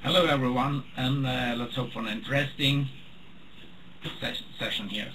Hello everyone, and let's hope for an interesting session here.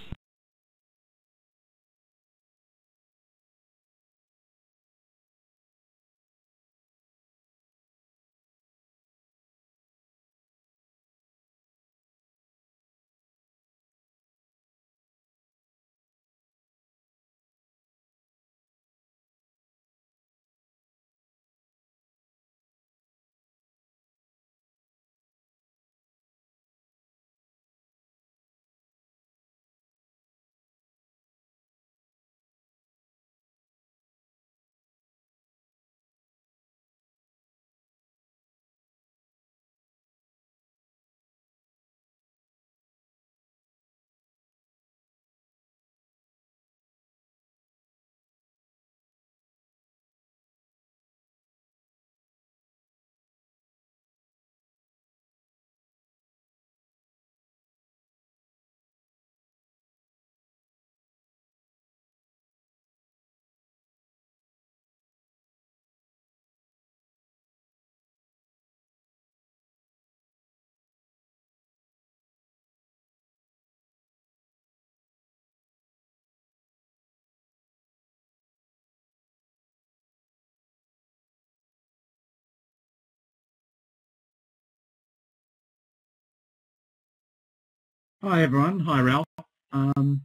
Hi everyone, hi Ralph. And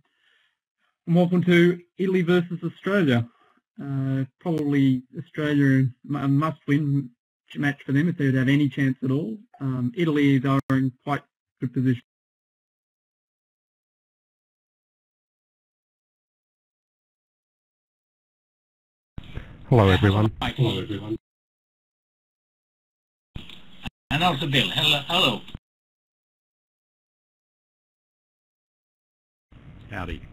welcome to Italy versus Australia. Probably Australia a must-win match for them if they would have any chance at all. Italy are in quite good position. Hello everyone. Hello everyone. And also Bill. Hello. Howdy.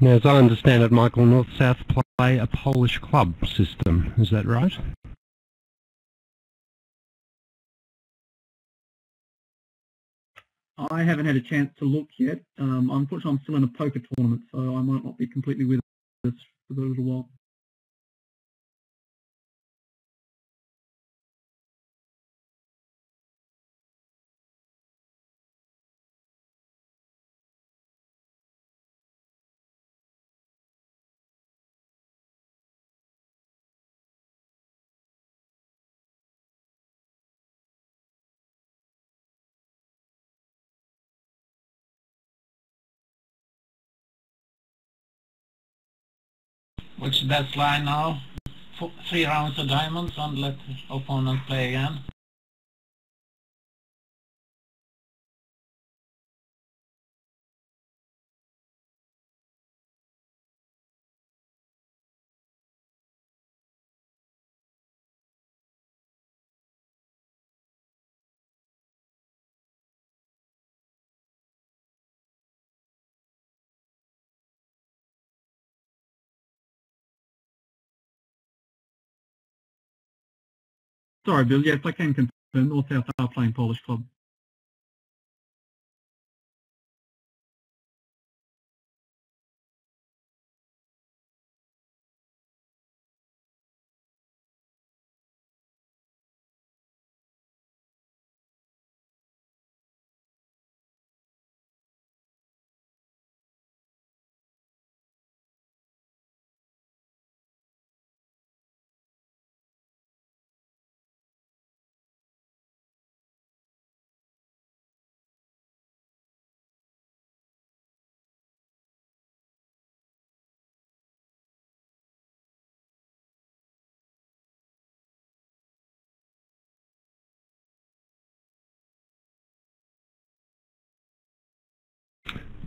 Now, as I understand it, Michael, North-South play a Polish club system. Is that right? I haven't had a chance to look yet. Unfortunately, I'm still in a poker tournament, so I might not be completely with us for a little while. What's the best line now? 3 rounds of diamonds and let the opponent play again. Sorry, Bill. Yes, I can confirm North-South are playing Polish club.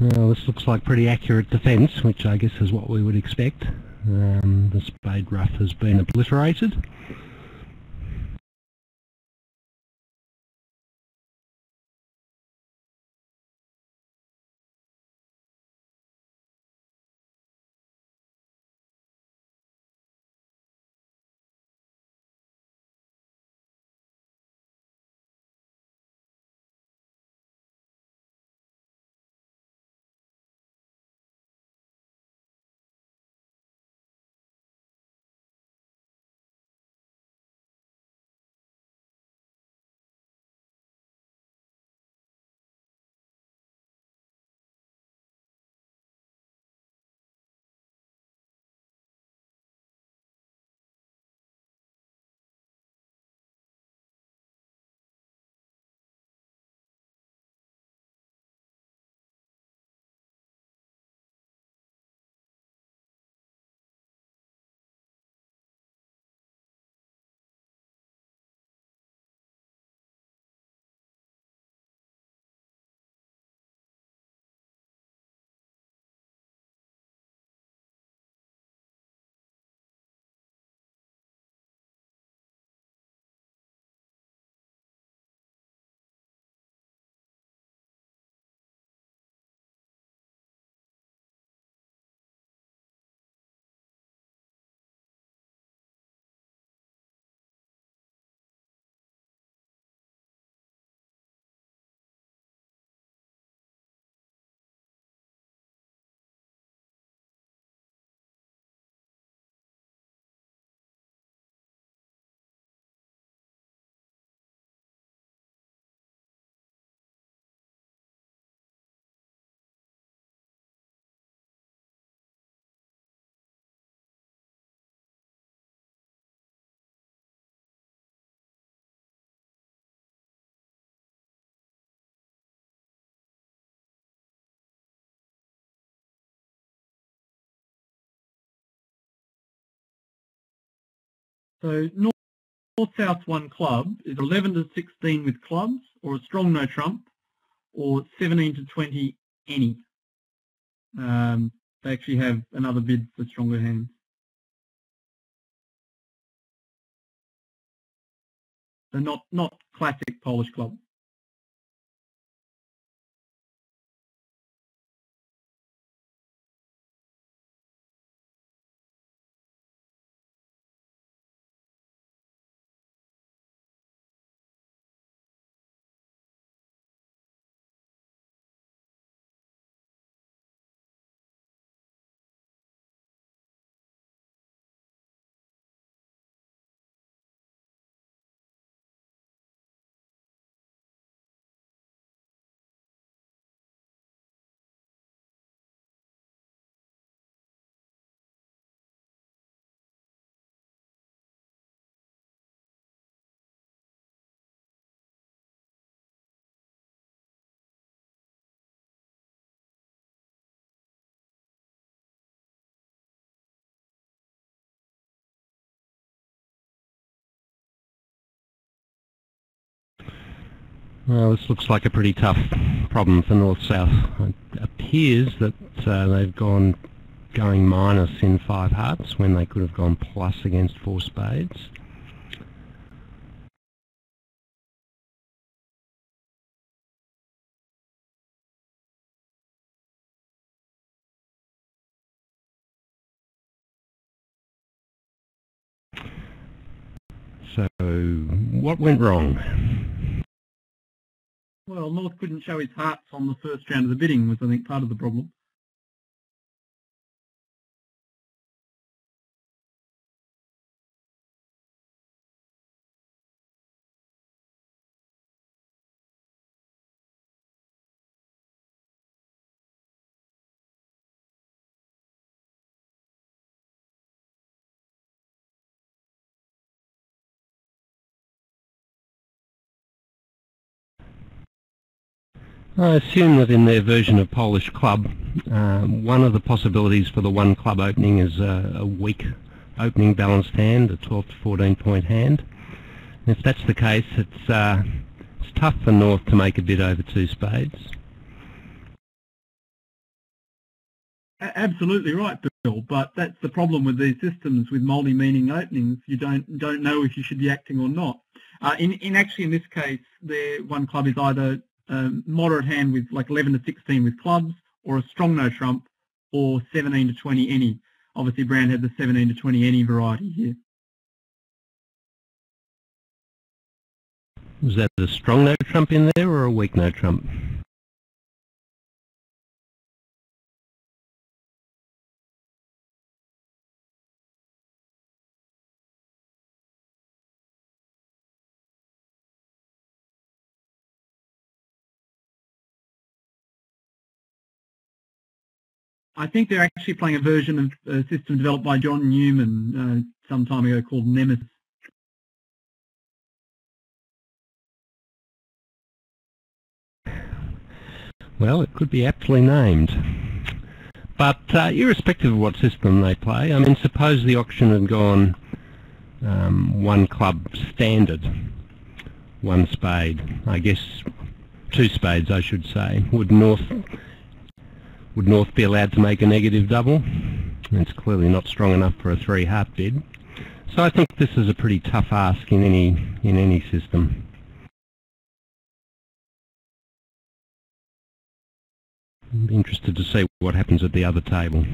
Well, this looks like pretty accurate defence, which I guess is what we would expect. The spade rough has been obliterated. So North-South 1 club is 11 to 16 with clubs, or a strong no trump, or 17 to 20 any. They actually have another bid for stronger hands. So not classic Polish club. Well, this looks like a pretty tough problem for North-South. It appears that they've going minus in 5 hearts when they could have gone plus against 4 spades. So, what went wrong? Well, North couldn't show his hearts on the first round of the bidding was, I think, part of the problem. I assume that in their version of Polish club, one of the possibilities for the 1 club opening is a weak opening balanced hand, a 12 to 14 point hand. And if that's the case, it's tough for North to make a bid over 2 spades. Absolutely right, Bill. But that's the problem with these systems with multi-meaning openings. You don't know if you should be acting or not. Actually, in this case, one club is either moderate hand with like 11 to 16 with clubs, or a strong no trump, or 17 to 20 any. Obviously, Brown had the 17 to 20 any variety here. Was that a strong no trump in there or a weak no trump? I think they're actually playing a version of a system developed by John Newman some time ago called Nemesis. Well, it could be aptly named. But irrespective of what system they play, I mean, suppose the auction had gone one club standard, one spade, I guess two spades I should say. Would North be allowed to make a negative double? It's clearly not strong enough for a three-heart bid. So I think this is a pretty tough ask in any system. I'm interested to see what happens at the other table.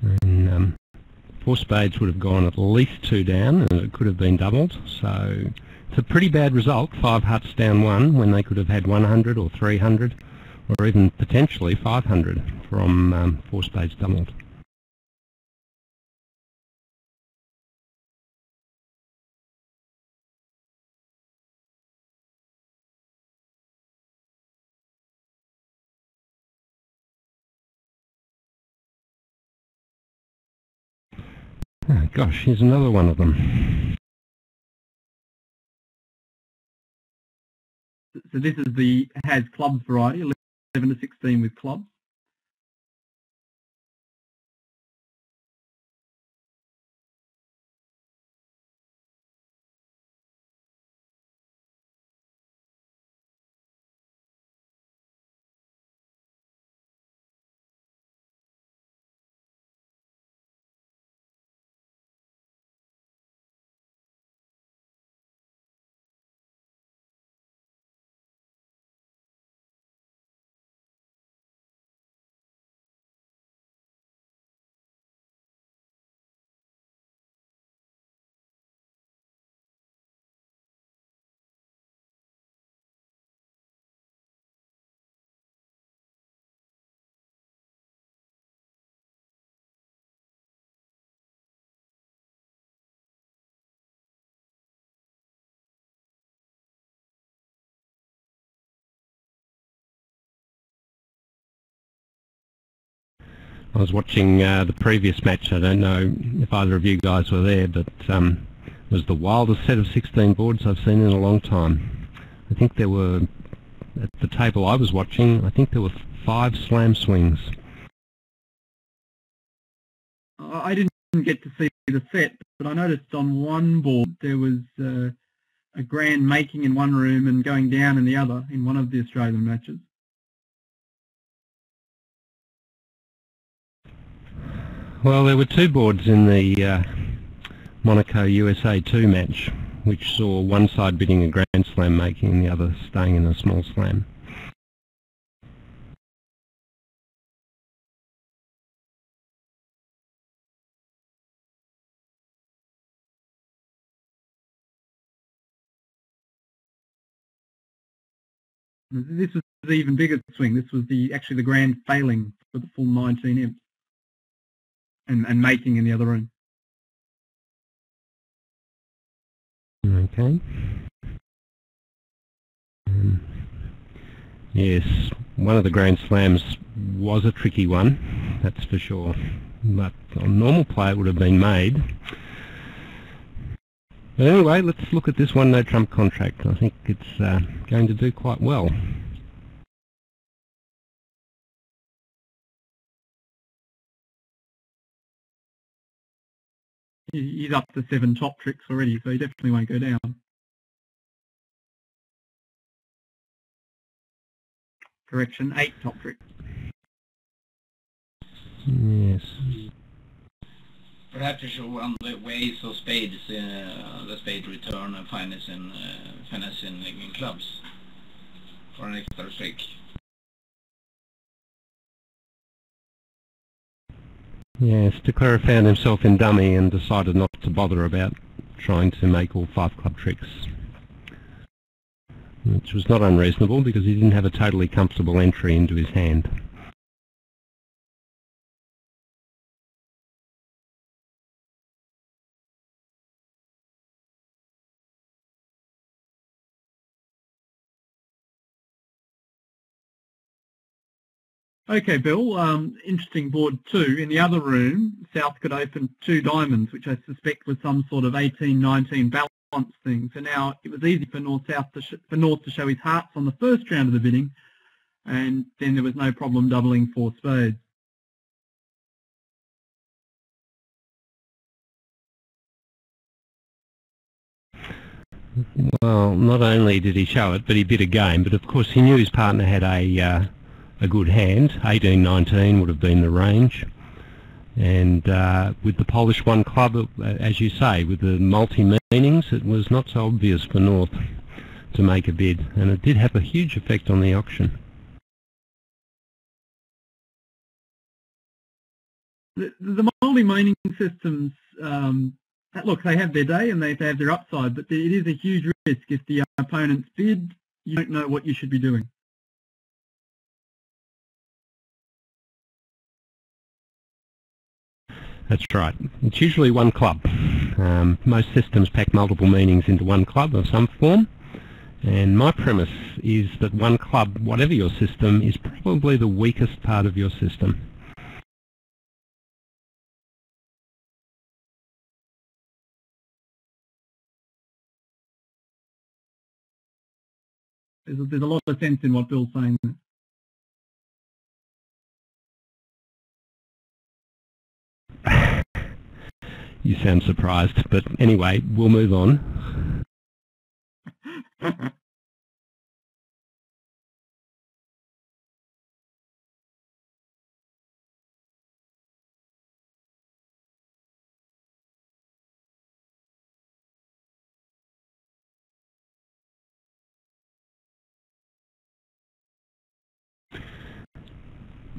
And, four spades would have gone at least two down, and it could have been doubled. So it's a pretty bad result, 5 huts down one, when they could have had 100 or 300, or even potentially 500 from four spades doubled. Oh, gosh, here's another one of them. So this is the has clubs variety, 11 to 16 with clubs. I was watching the previous match. I don't know if either of you guys were there, but it was the wildest set of 16 boards I've seen in a long time. I think there were, at the table I was watching, I think there were 5 slam swings. I didn't get to see the set, but I noticed on one board there was a grand making in one room and going down in the other in one of the Australian matches. Well, there were 2 boards in the Monaco USA 2 match, which saw one side bidding a grand slam making and the other staying in a small slam. This was the even bigger swing. This was actually the grand failing for the full 19 imps. And making in the other room. Okay. Yes, one of the Grand Slams was a tricky one, that's for sure. But on normal play it would have been made. But anyway, let's look at this one no trump contract. I think it's going to do quite well. He's up to 7 top tricks already, so he definitely won't go down. Correction, 8 top tricks. Yes. Perhaps you show on the ways of spades, the spade return and finesse in clubs for an extra trick. Yes, De Clara found himself in dummy and decided not to bother about trying to make all 5 club tricks, which was not unreasonable because he didn't have a totally comfortable entry into his hand. Okay, Bill, interesting board too. In the other room, South could open 2 diamonds, which I suspect was some sort of 18-19 balance thing. So now it was easy for North to show his hearts on the first round of the bidding, and then there was no problem doubling 4 spades. Well, not only did he show it, but he bid a game. But of course, he knew his partner had a good hand. 18-19 would have been the range. And with the Polish 1 club, as you say, with the multi-meanings, it was not so obvious for North to make a bid. And it did have a huge effect on the auction. The multi-meaning systems, look, they have their day and they have their upside, but it is a huge risk. If the opponent's bid, you don't know what you should be doing. That's right. It's usually 1 club. Most systems pack multiple meanings into 1 club of some form. And my premise is that 1 club, whatever your system, is probably the weakest part of your system. There's a lot of sense in what Bill's saying there. You sound surprised, but anyway, we'll move on.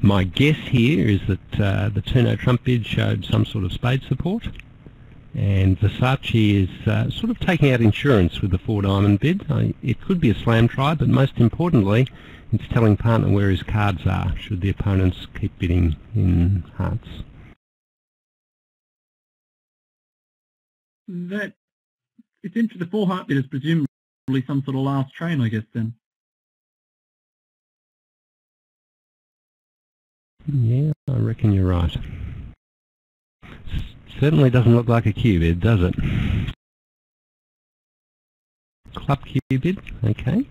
My guess here is that the Turno Trump bid showed some sort of spade support, and Versace is sort of taking out insurance with the 4 diamond bid. It could be a slam try, but most importantly, it's telling partner where his cards are, should the opponents keep bidding in hearts. It's interesting. The 4 heart bid is presumably some sort of last train, I guess, then. Yeah, I reckon you're right. Certainly doesn't look like a Q bid, does it? Club Q bid, okay.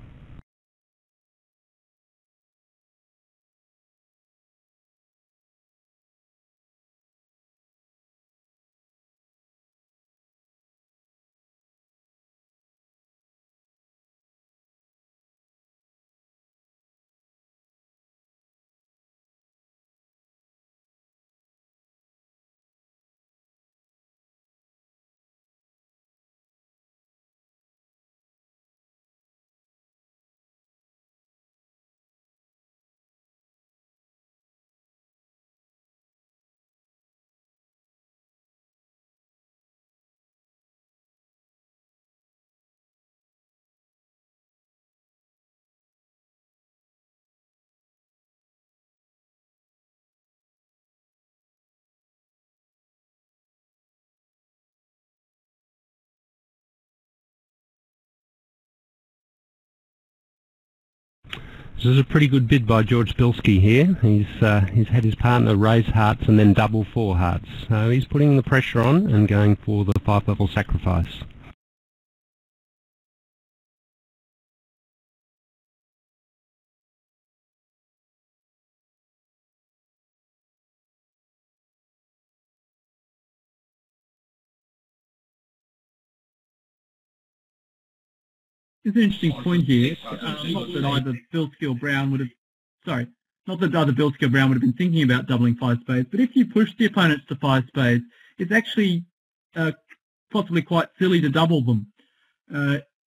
This is a pretty good bid by George Bilski here. He's had his partner raise hearts and then double 4 hearts. So he's putting the pressure on and going for the 5-level sacrifice. There's an interesting point here. Not Not that either Bilski or Brown would have, sorry, not that either Bilski or Brown would have been thinking about doubling 5 spades, but if you push the opponents to 5 spades, it's actually possibly quite silly to double them.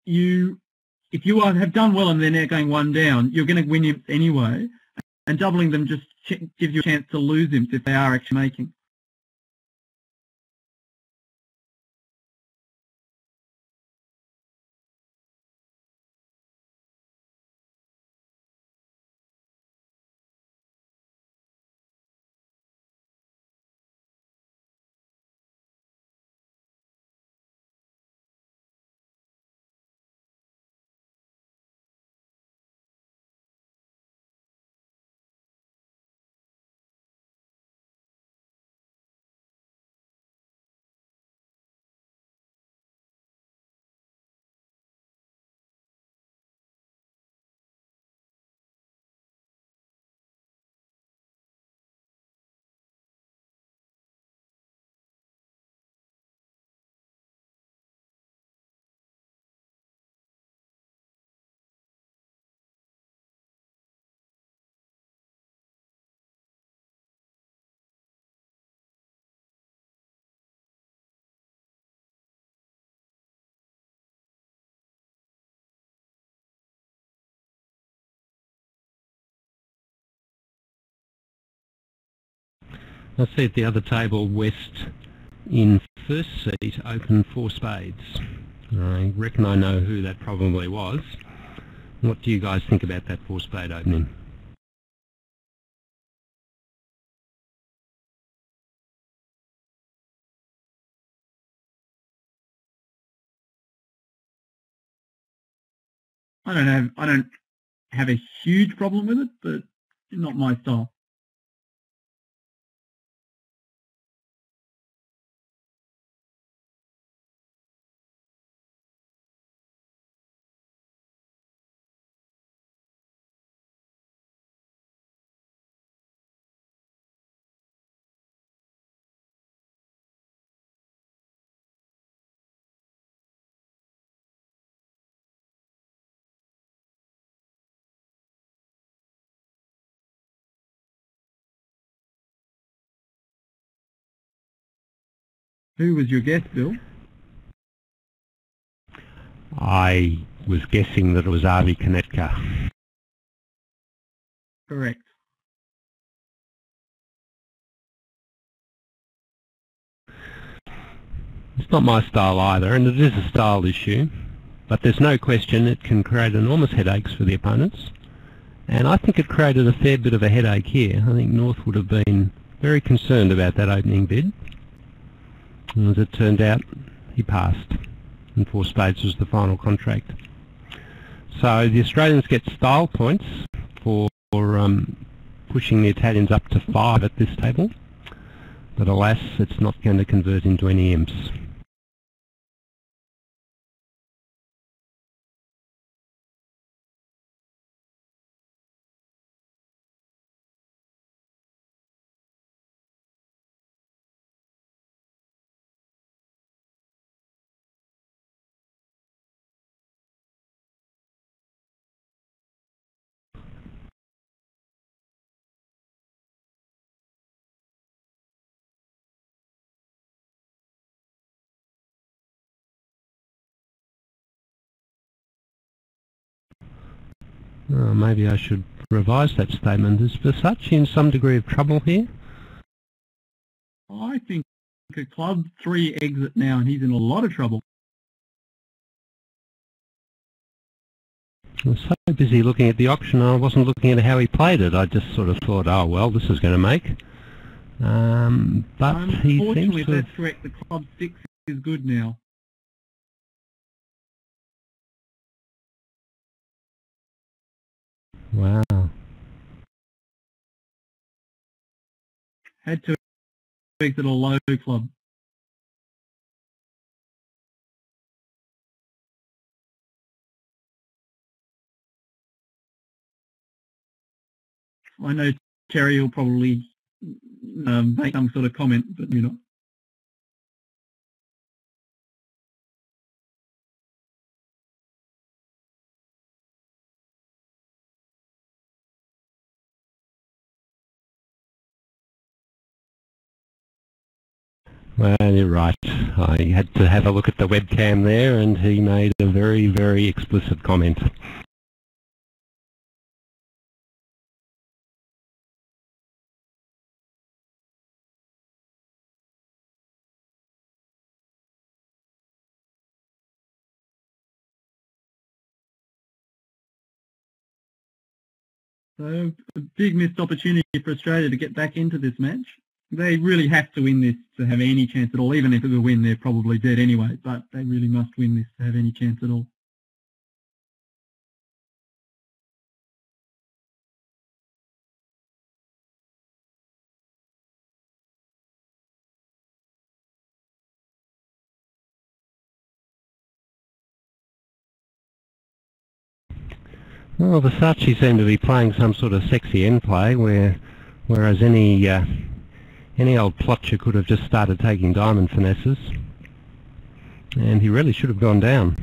If you have done well and they're now going 1 down, you're going to win imps anyway, and doubling them just gives you a chance to lose imps if they are actually making. I see at the other table, West in first seat opened 4 spades. I reckon I know who that probably was. What do you guys think about that 4 spade opening? I don't have a huge problem with it, but not my style. Who was your guest, Bill? I was guessing that it was Avi Konetka. Correct. It's not my style either, and it is a style issue, but there's no question it can create enormous headaches for the opponents, and I think it created a fair bit of a headache here. I think North would have been very concerned about that opening bid, and as it turned out, he passed, and 4 spades was the final contract. So the Australians get style points for pushing the Italians up to 5 at this table, but alas, it's not going to convert into any imps. Maybe I should revise that statement. Is Versace in some degree of trouble here? I think a club 3 exit now, and he's in a lot of trouble. I was so busy looking at the auction, I wasn't looking at how he played it. I just sort of thought, oh well, this is going to make. But he seems Unfortunately, to that's correct. The club 6 is good now. Wow. Had to exit a low club. I know Terry will probably make some sort of comment, but you know. Well, you're right. I had to have a look at the webcam there, and he made a very, very explicit comment. So a big missed opportunity for Australia to get back into this match. They really have to win this to have any chance at all. Even if it's a win, they're probably dead anyway, but they really must win this to have any chance at all. Well, Versace seemed to be playing some sort of sexy end play, whereas any old plotcher could have just started taking diamond finesses, and he really should have gone down.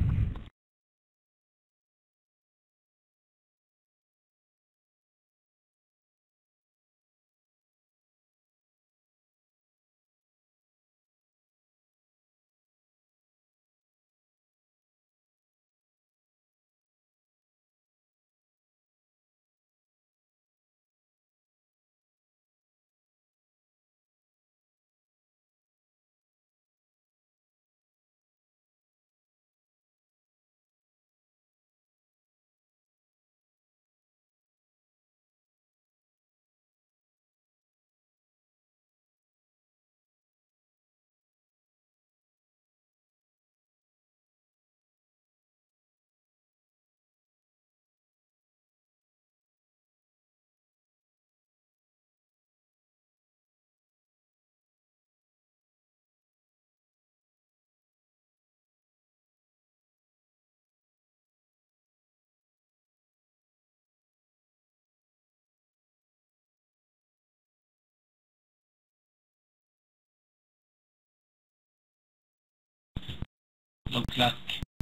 Looks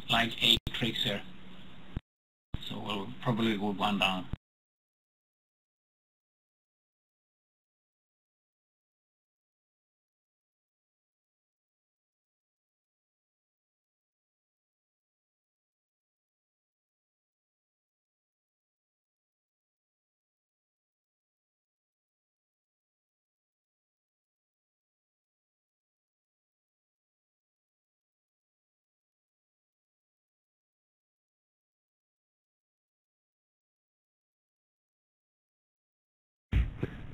like 8 tricks here. So we'll probably go one down.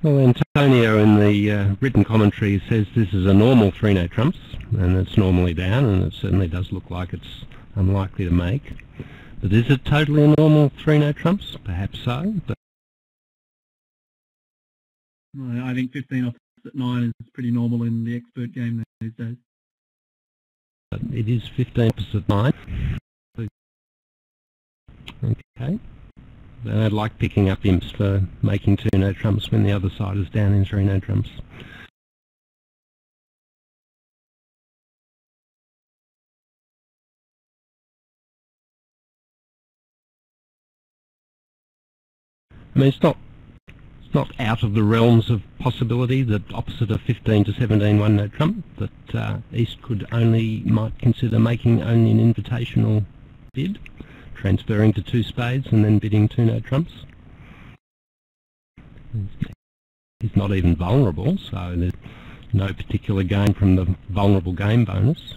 Well, Antonio in the written commentary says this is a normal 3-note trumps, and it's normally down, and it certainly does look like it's unlikely to make. But is it totally a normal 3-note trumps? Perhaps so, but I think 15 off at 9 is pretty normal in the expert game these days. it is 15 opposite 9. Okay. I like picking up imps for making 2-note trumps when the other side is down in 3-note trumps. I mean, it's not out of the realms of possibility that opposite a 15 to 17 1-note trump, that East might consider making only an invitational bid, transferring to 2 spades and then bidding 2-note trumps. He's not even vulnerable, so there's no particular gain from the vulnerable game bonus.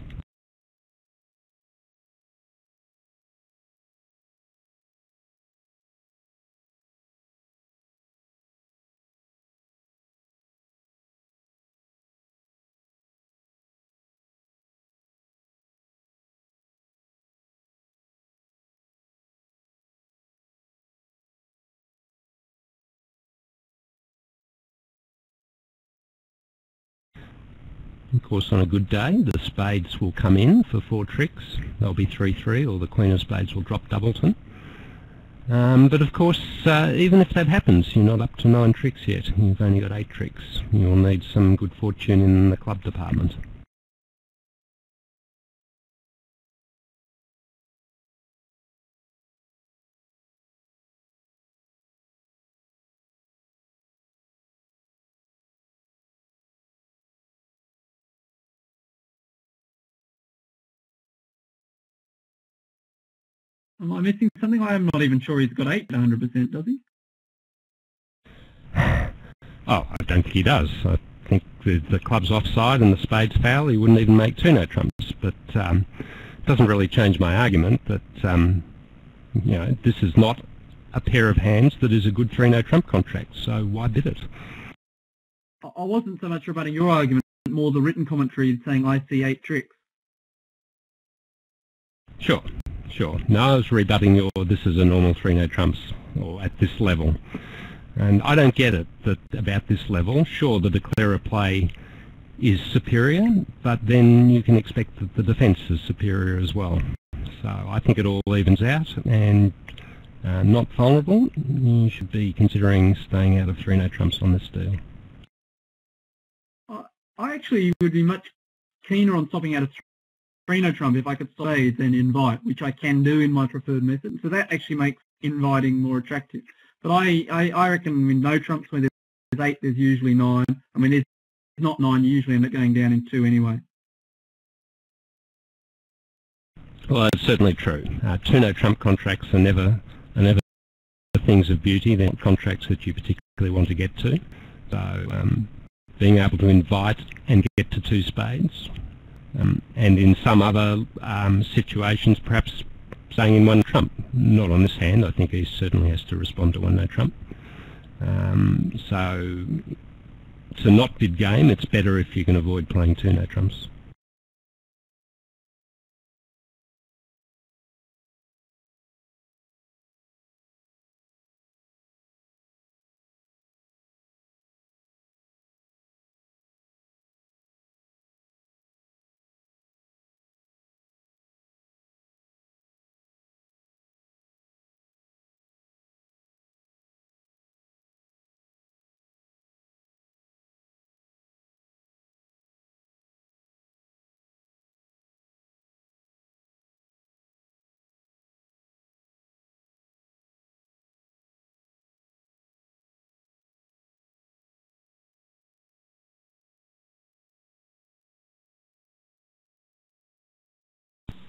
Of course, on a good day, the spades will come in for 4 tricks. They'll be 3-3, or the Queen of Spades will drop doubleton. But of course, even if that happens, you're not up to 9 tricks yet. You've only got 8 tricks. You'll need some good fortune in the club department. Am I missing something? I'm not even sure he's got 8 to 100%, does he? Oh, I don't think he does. I think the club's offside and the spade's foul, he wouldn't even make 2 no trumps. But it doesn't really change my argument that you know, this is not a pair of hands that is a good 3 no trump contract. So why bid it? I wasn't so much rebutting your argument, more the written commentary saying I see 8 tricks. Sure. No, I was rebutting your this is a normal 3 no trumps, or at this level. And I don't get it that about this level. Sure, the declarer play is superior, but then you can expect that the defence is superior as well. So I think it all evens out, and not vulnerable. You should be considering staying out of 3 no trumps on this deal. I actually would be much keener on stopping out of 3 no trump if I could stay than invite, which I can do in my preferred method. So that actually makes inviting more attractive. But I reckon with no trumps, where there's 8, there's usually 9. I mean, there's not 9, you usually end up going down in 2 anyway. Well, that's certainly true. 2 no trump contracts are never things of beauty. They're not contracts that you particularly want to get to. So being able to invite and get to 2 spades, and in some other situations, perhaps saying in 1 trump. Not on this hand. I think he certainly has to respond to 1 no trump. So it's a not bid game. It's better if you can avoid playing 2 no trumps.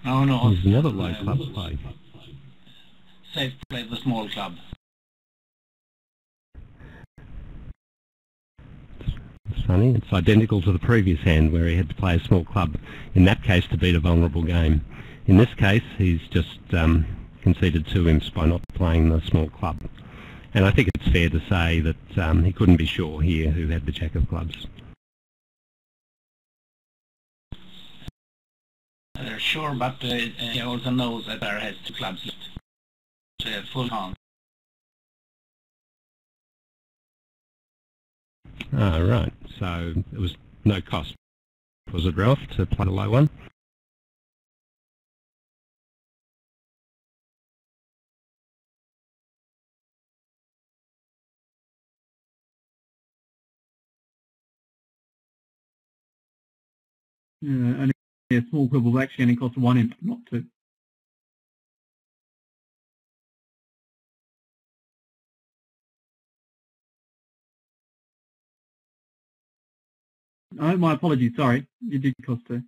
No. There's another low club play. Safe play the small club. It's funny. It's identical to the previous hand where he had to play a small club, in that case to beat a vulnerable game. In this case, he's just conceded 2 imps by not playing the small club. And I think it's fair to say that he couldn't be sure here who had the jack of clubs. Sure, but he also knows that there has 2 clubs left. So full hand. Ah, right. So it was no cost, was it, Ralph, to play the low one? And a small quibble actually only costs 1 imp, not 2. Oh, my apologies, sorry. You did cost 2.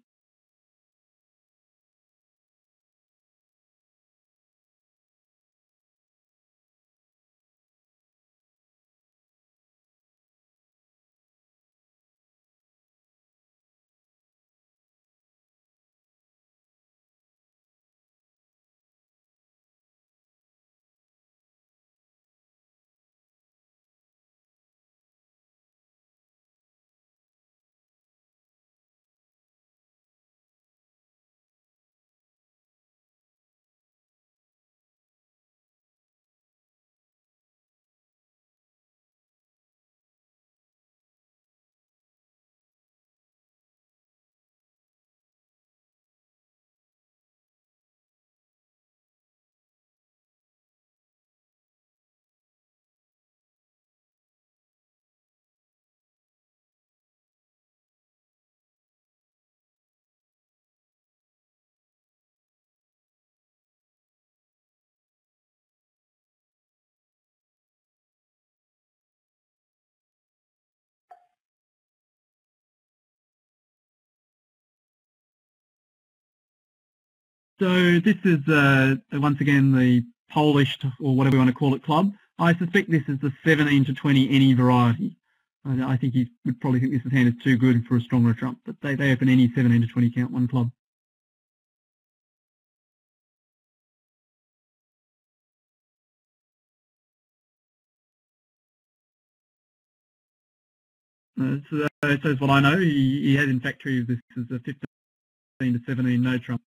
So this is once again the Polish, or whatever you want to call it, club. I suspect this is the 17 to 20 any variety. I think he would probably think this hand is too good for a stronger trump, but they open any 17 to 20 count one club. So that's what I know. He has in fact treated this as a 15 to 17 no trump.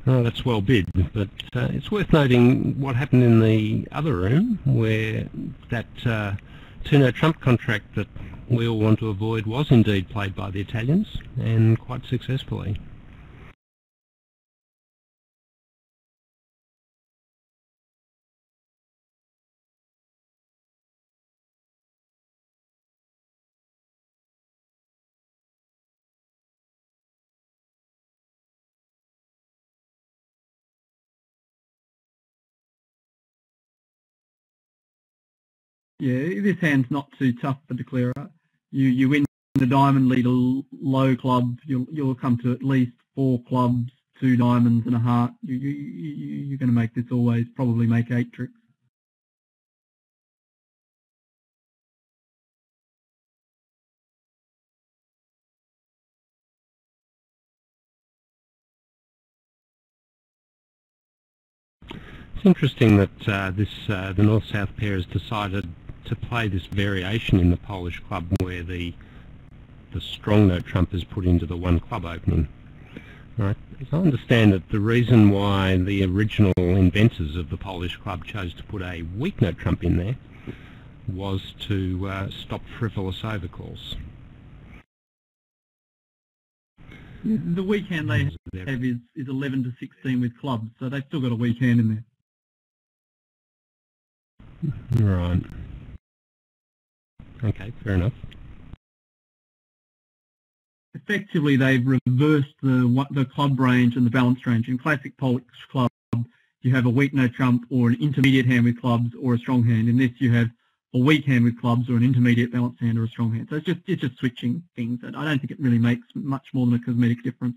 Oh, that's well bid, but it's worth noting what happened in the other room, where that two-no trump contract that we all want to avoid was indeed played by the Italians, and quite successfully. Yeah, this hand's not too tough for declarer. You win the diamond, lead a low club, you'll come to at least 4 clubs, 2 diamonds and a heart. You're going to make this always, probably make 8 tricks. It's interesting that the North-South pair has decided to play this variation in the Polish club, where the strong no trump is put into the one club opening. Right. As I understand it, the reason why the original inventors of the Polish club chose to put a weak no trump in there was to stop frivolous overcalls. The weak hand they have is 11 to 16 with clubs, so they've still got a weak hand in there. Right. Okay, fair enough. Effectively, they've reversed the club range and the balance range. In classic Polish club, you have a weak no trump or an intermediate hand with clubs or a strong hand. In this, you have a weak hand with clubs or an intermediate balanced hand or a strong hand. So it's just switching things. I don't think it really makes much more than a cosmetic difference.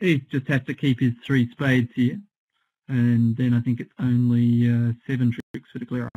He just has to keep his 3 spades here, and then I think it's only 7 tricks for declarer.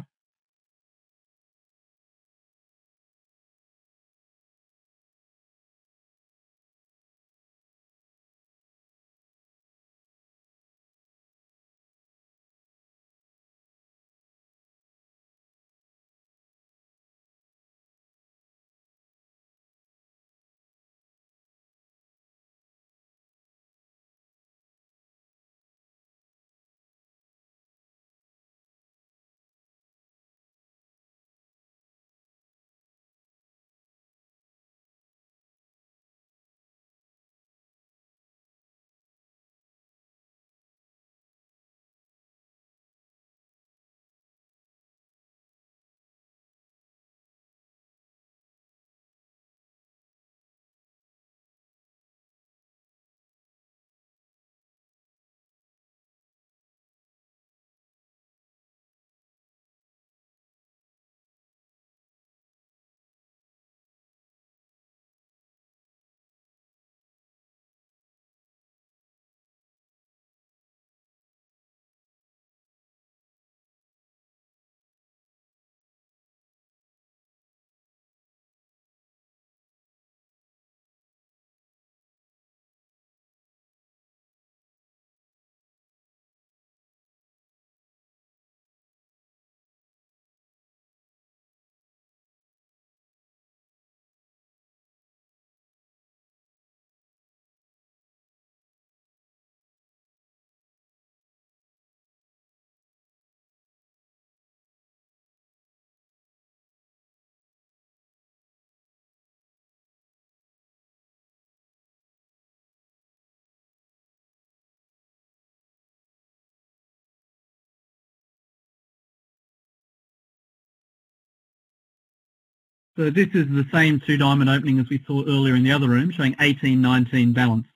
So this is the same two-diamond opening as we saw earlier in the other room, showing 18-19 balance.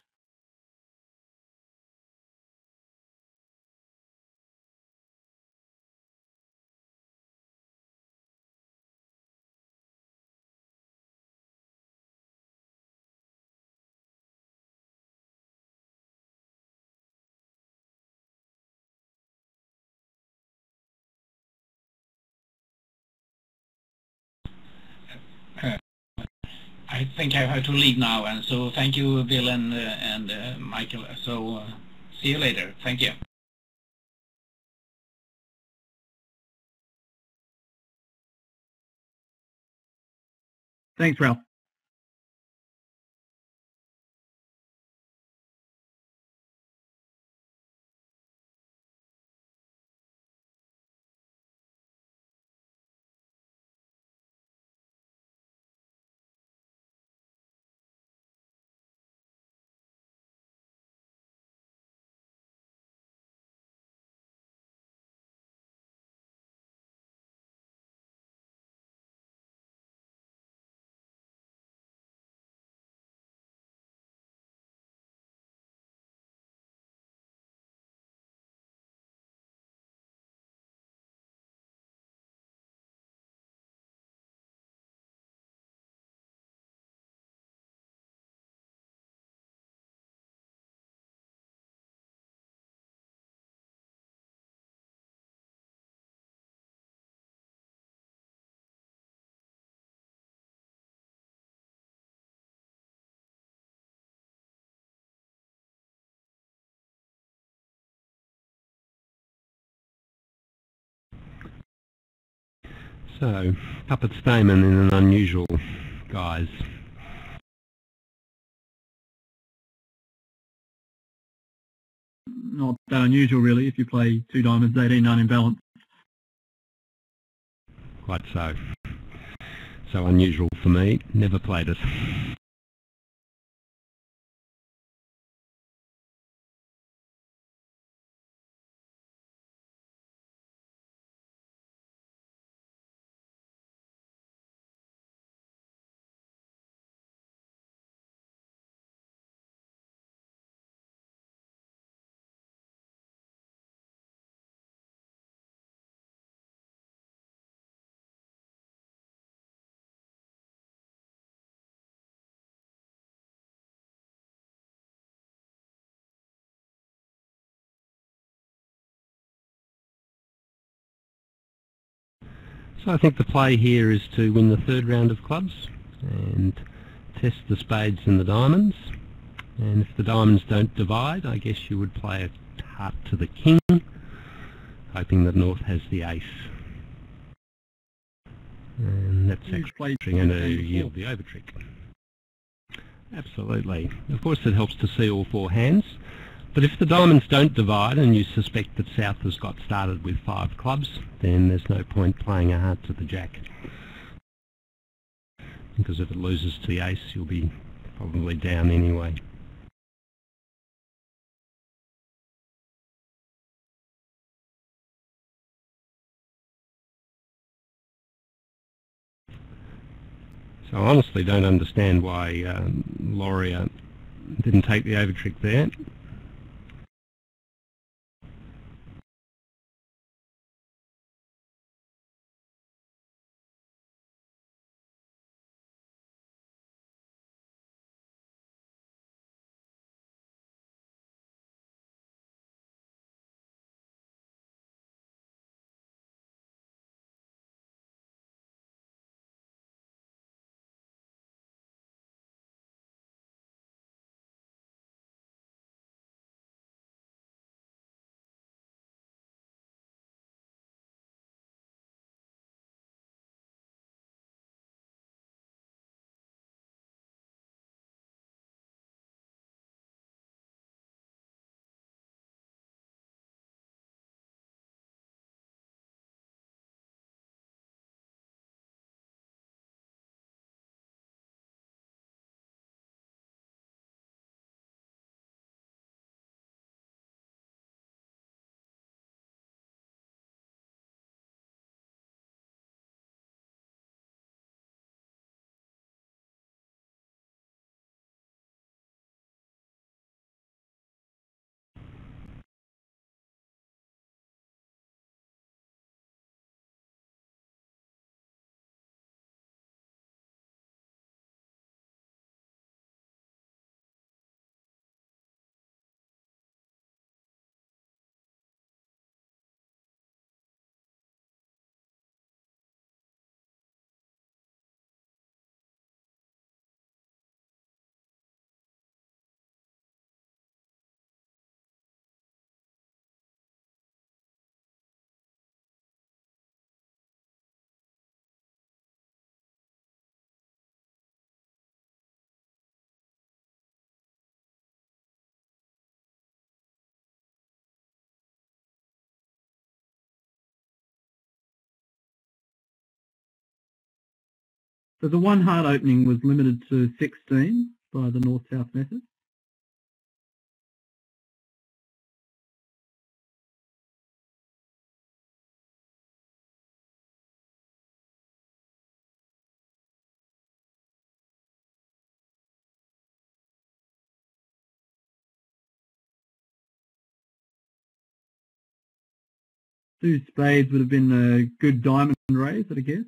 I think I have to leave now, and so thank you, Bill and Michael. So see you later. Thank you. Thanks, Ralph. So, Puppet Stamen in an unusual guise. Not that unusual, really, if you play two diamonds, 18-19 balance. Quite so. So unusual for me. Never played it. So I think the play here is to win the third round of clubs and test the spades and the diamonds. And if the diamonds don't divide, I guess you would play a heart to the king, hoping that North has the ace. And that's actually going to yield the over trick. Absolutely. Of course it helps to see all four hands, but if the diamonds don't divide and you suspect that South has got started with 5 clubs, then there's no point playing a heart to the jack. Because if it loses to the ace, you'll be probably down anyway. So I honestly don't understand why Lauria didn't take the over trick there. So the one hard opening was limited to 16 by the north-south method. Two spades would have been a good diamond raise, I guess.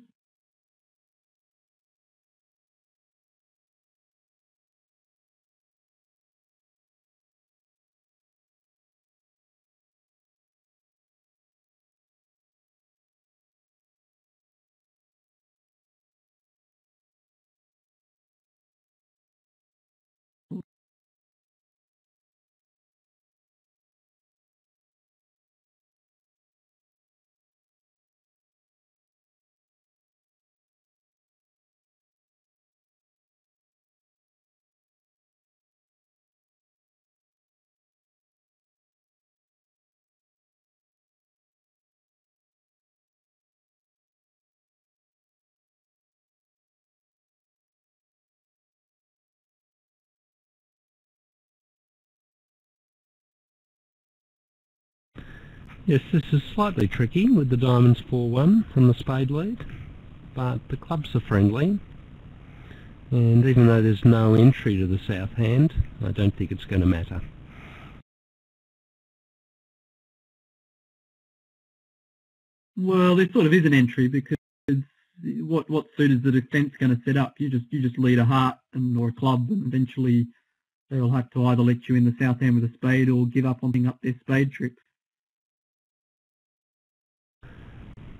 Yes, this is slightly tricky with the diamonds 4-1 and the spade lead, but the clubs are friendly, and even though there's no entry to the south hand, I don't think it's going to matter. Well, there sort of is an entry because what suit is the defence going to set up? You just lead a heart or a club, and eventually they'll have to either let you in the south hand with a spade or give up on picking up their spade tricks.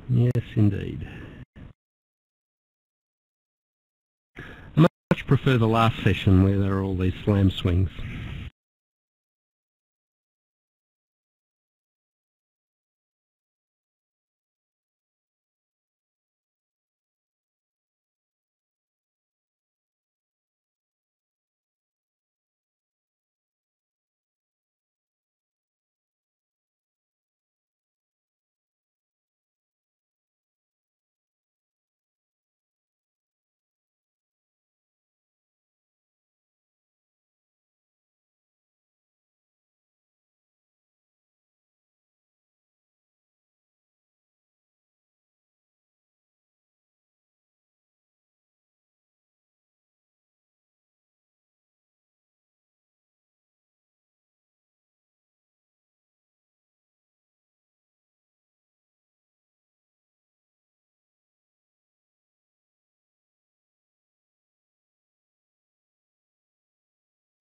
Yes, indeed. I much prefer the last session where there are all these slam swings.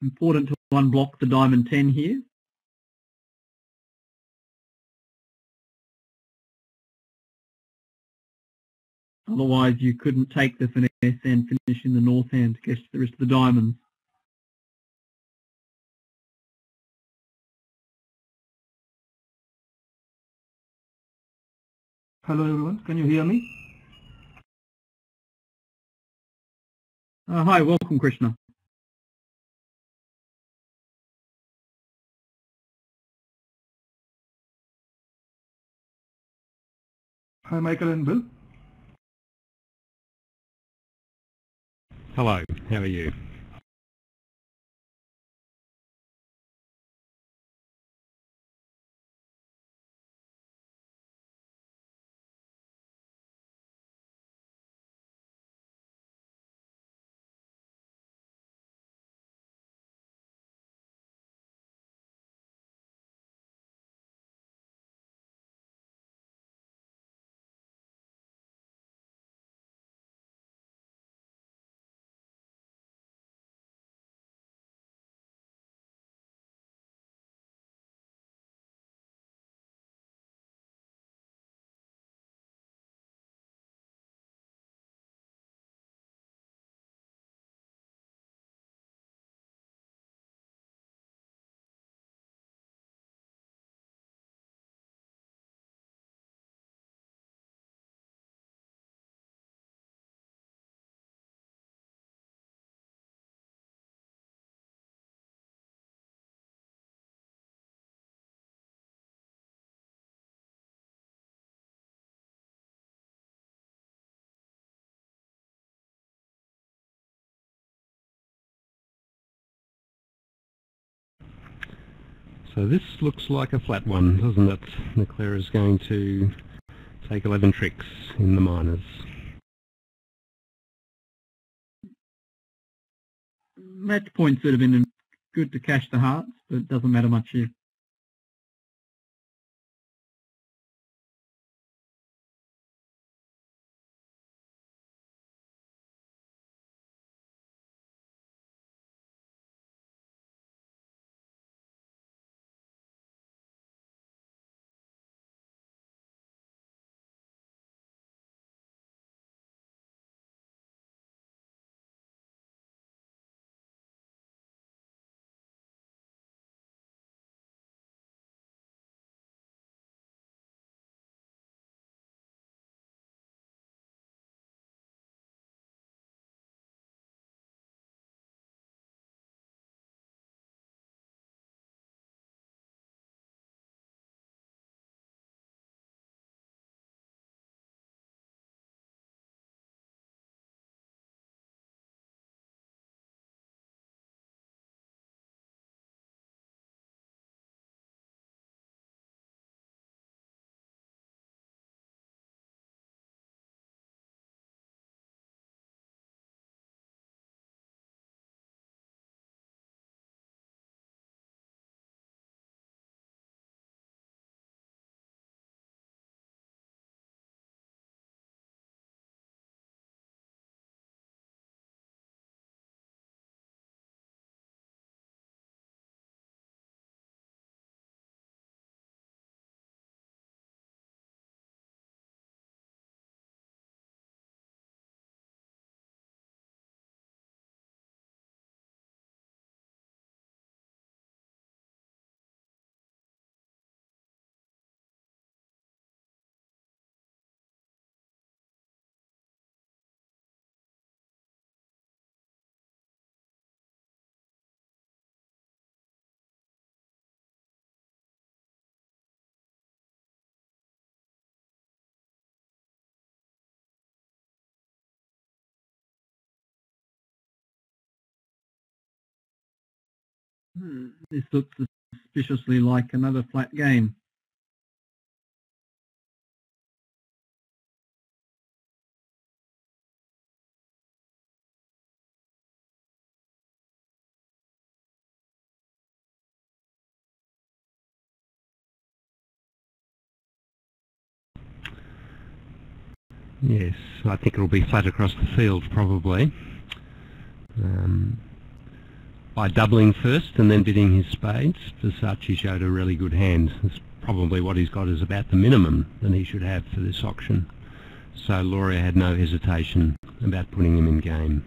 Important to unblock the diamond 10 here. Otherwise you couldn't take the finesse and finish in the north hand to catch the rest of the diamonds. Hello everyone, can you hear me? Hi, welcome Krishna. Hi Michael and Bill. Hello, how are you? So this looks like a flat one, doesn't it? Leclerc is going to take 11 tricks in the minors. Match points would have been good to cash the hearts, but it doesn't matter much here. This looks suspiciously like another flat game. Yes, I think it'll be flat across the field probably. By doubling first and then bidding his spades, Versace showed a really good hand. It's probably what he's got is about the minimum that he should have for this auction. So Lauria had no hesitation about putting him in game.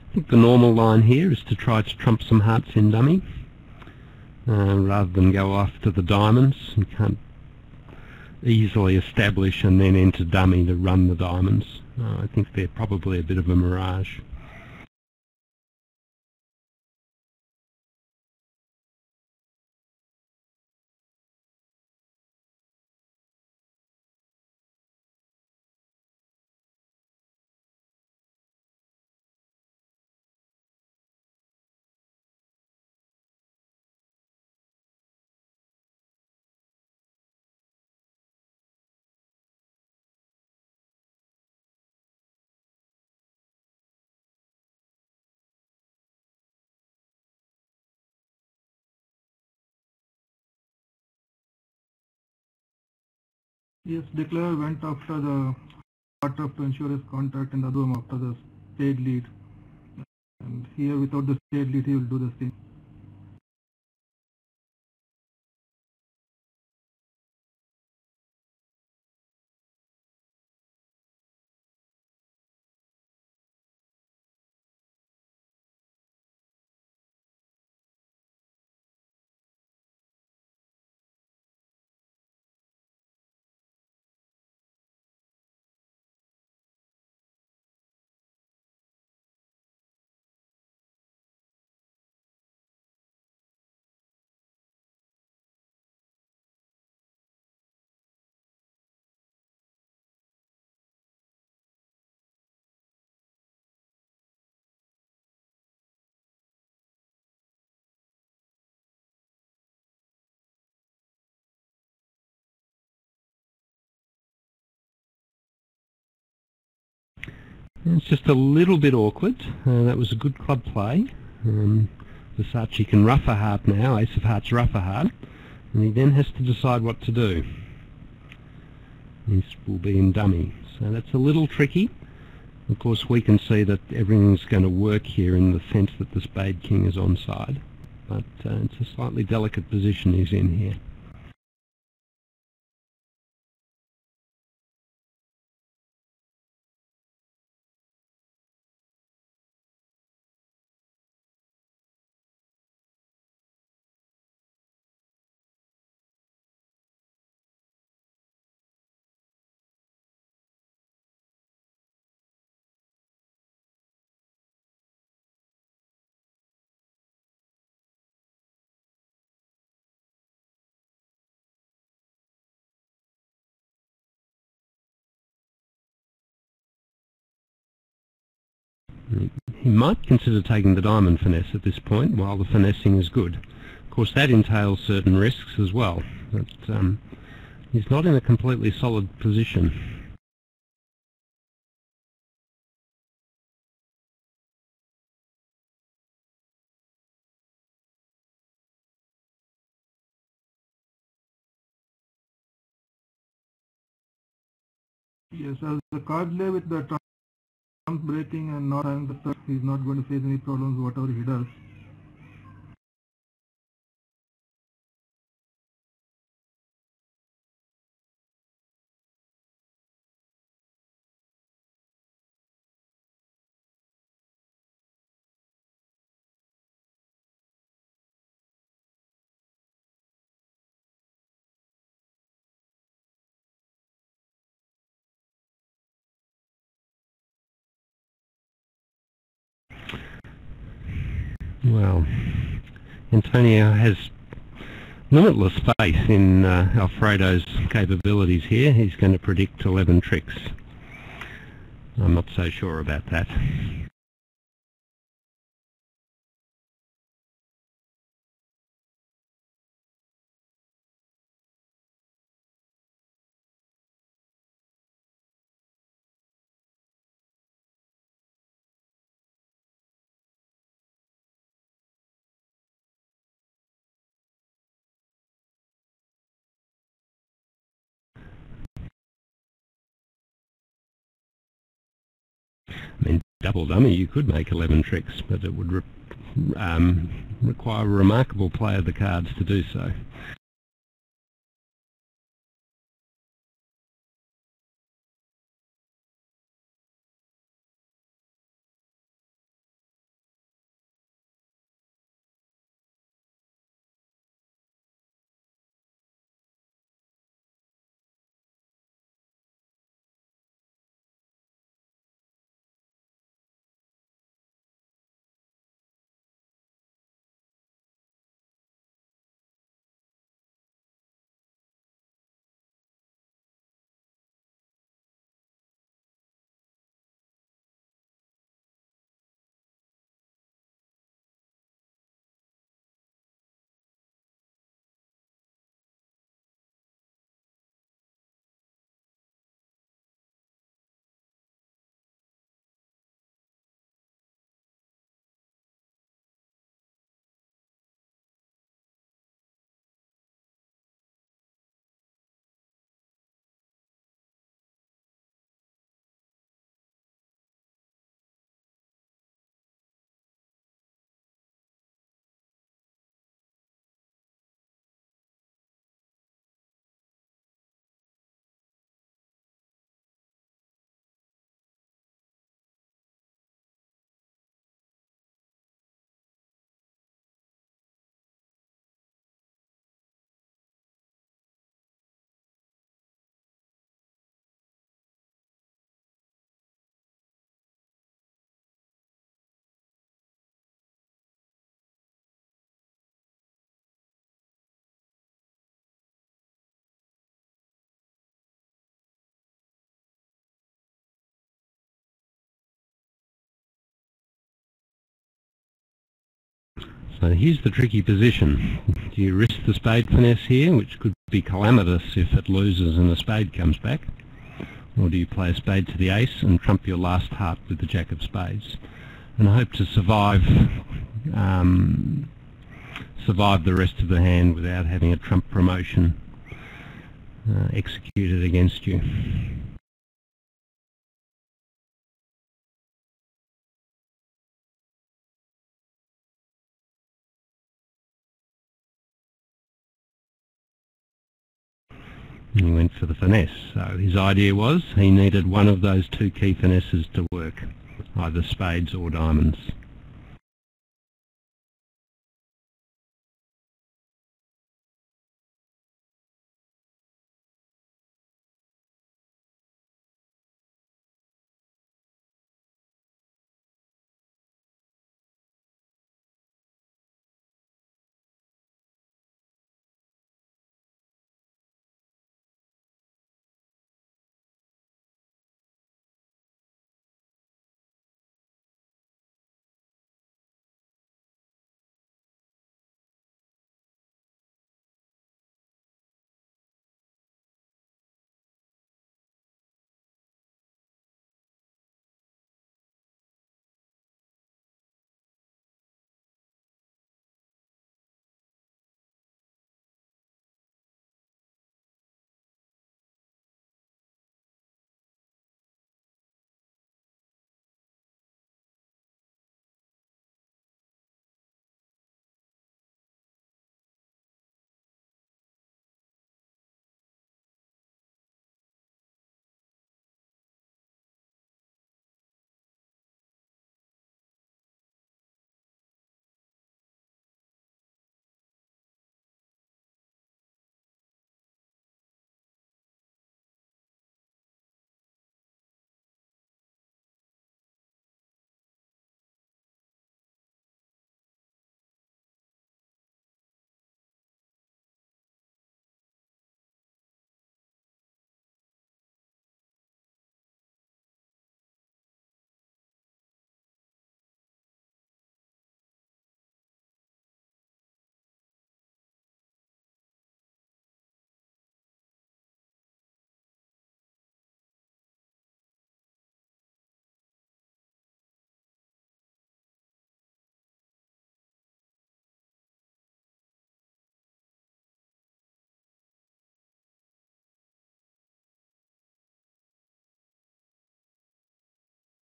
I think the normal line here is to try to trump some hearts in dummy, rather than go after the diamonds. You can't easily establish and then enter dummy to run the diamonds. I think they're probably a bit of a mirage. Yes, declare went after the part of to ensure his contact in the other one after the spade lead. And here without the spade lead he will do the same. It's just a little bit awkward. That was a good club play. Versace can rough a heart now, ace of hearts rough a heart, and he then has to decide what to do. This will be in dummy, so that's a little tricky. Of course we can see that everything's going to work here in the sense that the spade king is onside, but it's a slightly delicate position he's in here. He might consider taking the diamond finesse at this point while the finessing is good. Of course that entails certain risks as well, but he's not in a completely solid position. Yes, as the card lay with the trump breaking and not having the third, he's not going to face any problems whatever he does. Well, Antonio has limitless faith in Alfredo's capabilities here. He's going to predict 11 tricks. I'm not so sure about that. I mean, double dummy, you could make 11 tricks, but it would require a remarkable play of the cards to do so. So here's the tricky position. Do you risk the spade finesse here, which could be calamitous if it loses and the spade comes back? Or do you play a spade to the ace and trump your last heart with the jack of spades and hope to survive the rest of the hand without having a trump promotion executed against you? He went for the finesse, so his idea was he needed one of those two key finesses to work, either spades or diamonds.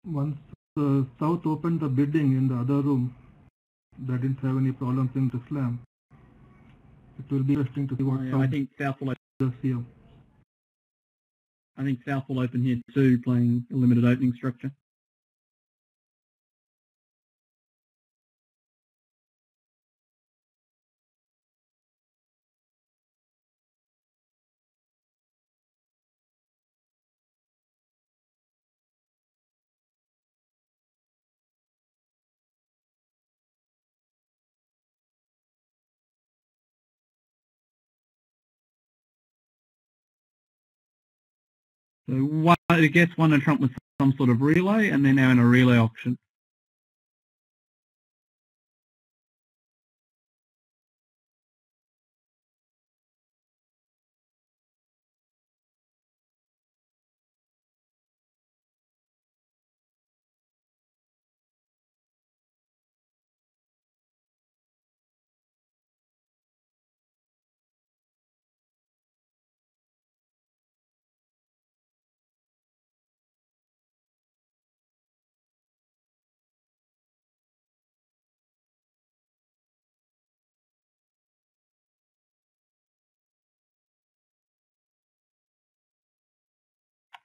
Once South opened the bidding in the other room, that didn't have any problems in the slam. It will be interesting to see what I think South will does here. I think South will open here too, playing a limited opening structure. So I guess one of Trump was some sort of relay, and they're now in a relay auction.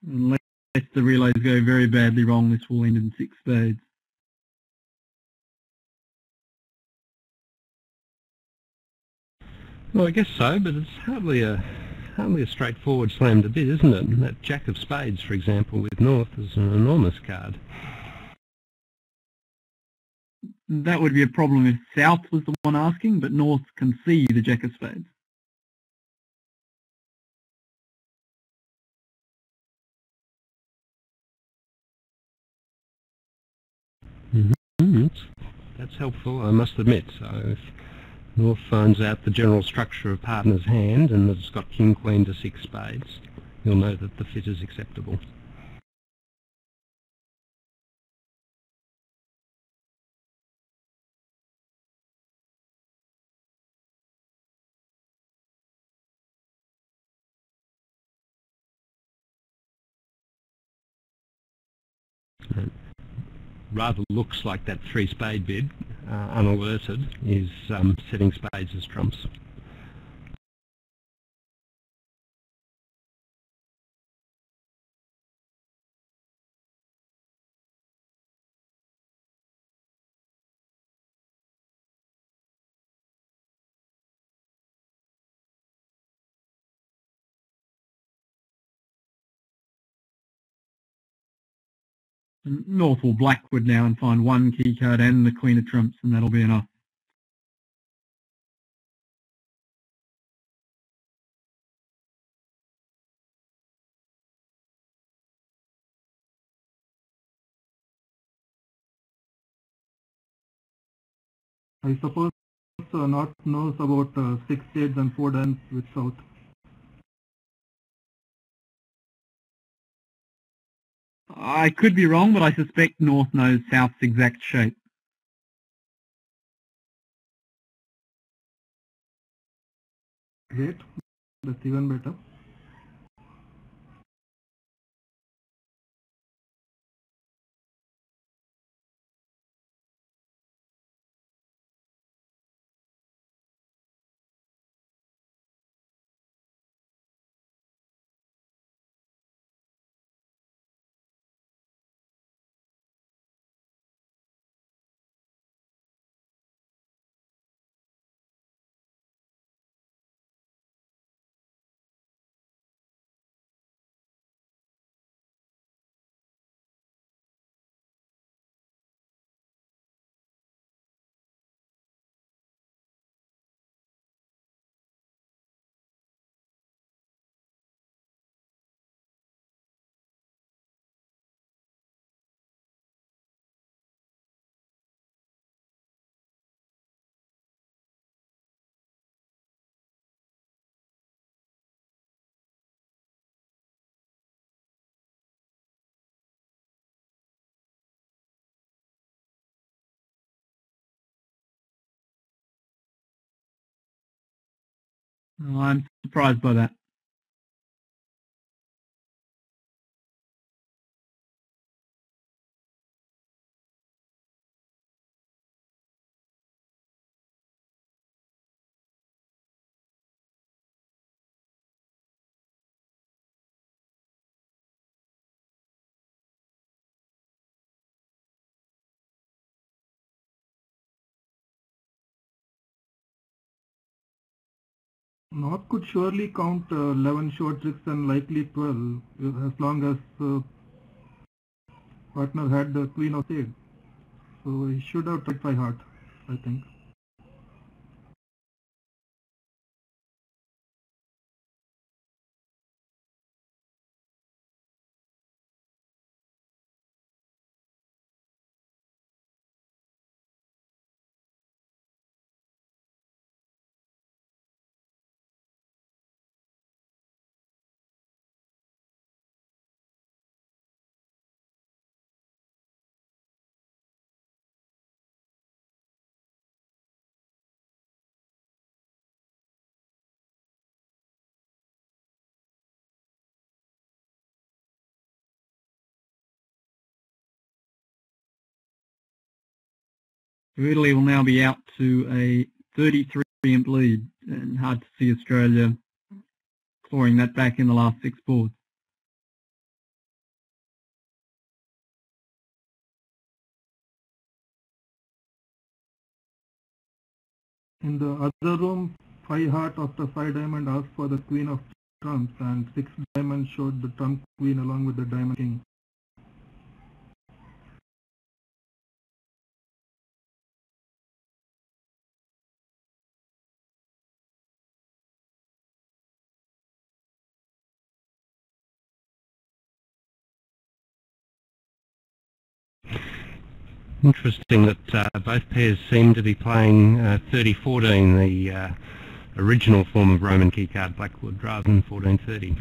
Unless the relays go very badly wrong, this will end in 6 spades. Well, I guess so, but it's hardly a straightforward slam to bid, isn't it? That jack of spades, for example, with North is an enormous card. That would be a problem if South was the one asking, but North can see the jack of spades. It's That's helpful, I must admit. So if North finds out the general structure of partner's hand and that it's got king, queen to 6 spades, you'll know that the fit is acceptable. Rather looks like that 3 spade bid, unalerted, is setting spades as trumps. North will blackwood now and find 1 key card and the queen of trumps, and that'll be enough. I suppose North knows about 6 spades and 4 diamonds with South. I could be wrong, but I suspect North knows South's exact shape. Great, that's even better. I'm surprised by that. North could surely count 11 short tricks and likely 12 as long as partner had the queen of spades. So he should have tried by heart, I think. Italy will now be out to a 33 imp lead, and hard to see Australia clawing that back in the last 6 boards. In the other room, 5 heart after 5 diamond asked for the queen of trumps and 6 diamond showed the trump queen along with the diamond king. Interesting that both pairs seem to be playing 30-14, the original form of Roman keycard Blackwood, rather than 14-30.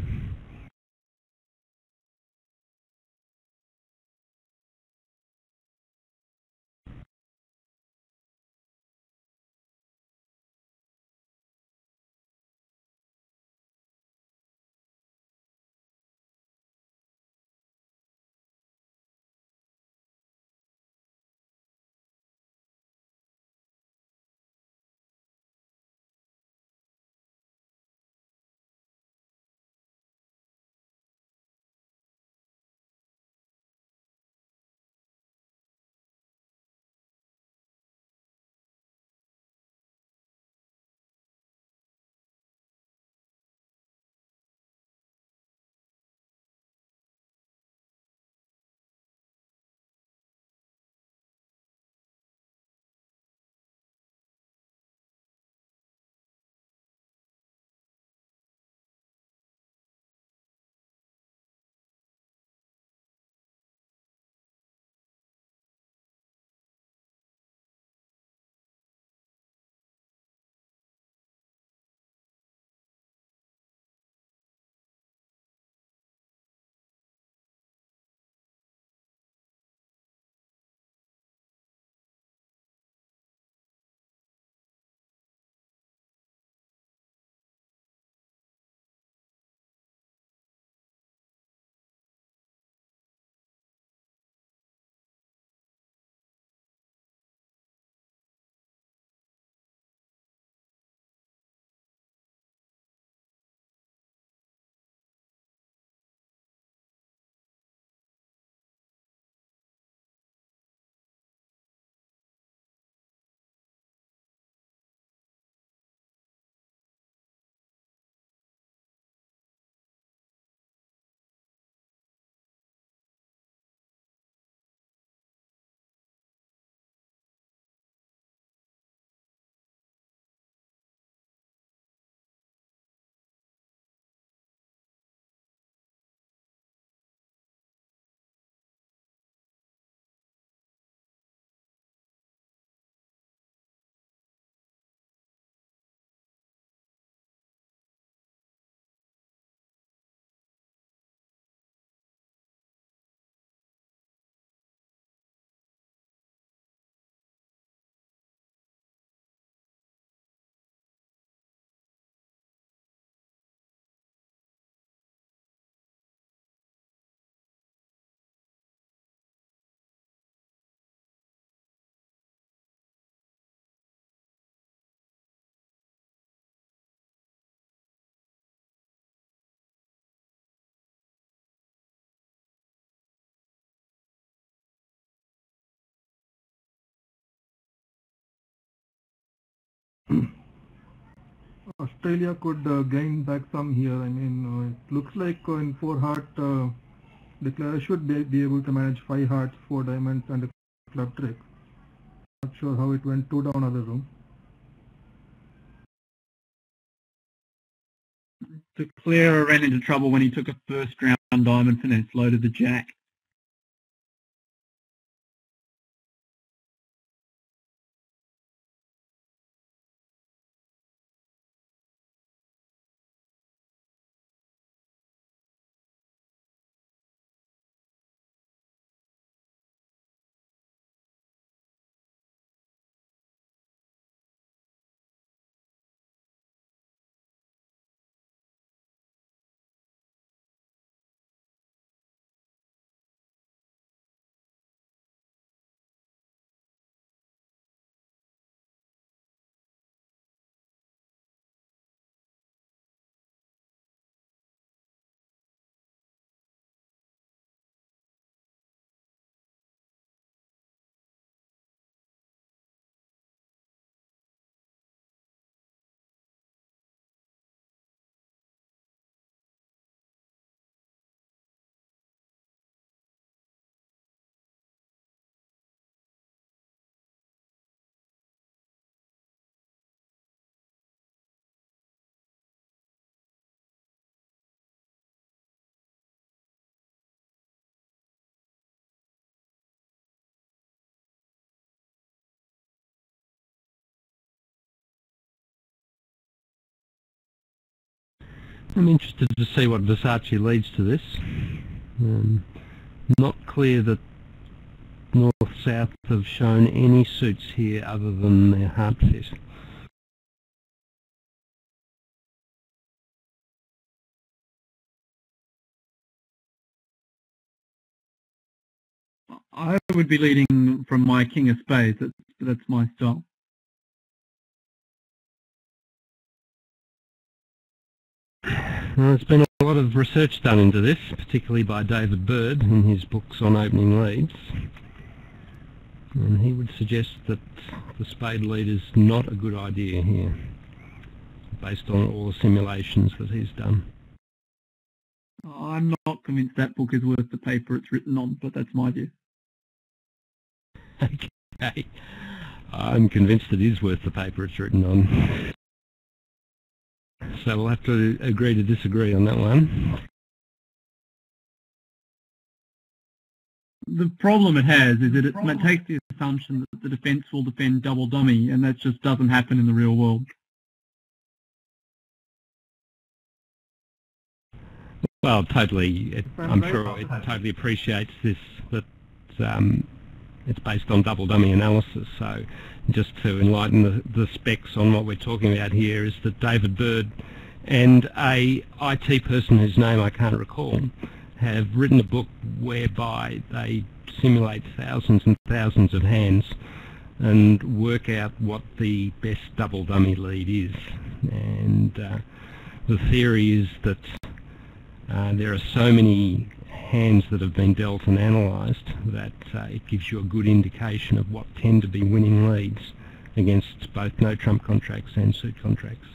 Australia could gain back some here. I mean, it looks like in 4 heart, declarer should be able to manage 5 hearts, 4 diamonds, and a club trick. Not sure how it went 2 down other room. Declarer ran into trouble when he took a first round diamond finesse, loaded the jack. I'm interested to see what Versace leads to this. Not clear that North-South have shown any suits here other than their hard fit. I would be leading from my king of spades. That's my style. Well, there's been a lot of research done into this, particularly by David Bird in his books on opening leads. And he would suggest that the spade lead is not a good idea here, based on all the simulations that he's done. I'm not convinced that book is worth the paper it's written on, but that's my view. Okay. I'm convinced it is worth the paper it's written on. So we'll have to agree to disagree on that one. The problem it has is that it takes the assumption that the defence will defend double dummy, and that just doesn't happen in the real world. Well, totally. I'm sure it totally appreciates this, that it's based on double dummy analysis. So just to enlighten the specs on what we're talking about here is that David Bird and a IT person whose name I can't recall have written a book whereby they simulate thousands and thousands of hands and work out what the best double dummy lead is. And the theory is that there are so many hands that have been dealt and analysed that it gives you a good indication of what tend to be winning leads against both no-trump contracts and suit contracts.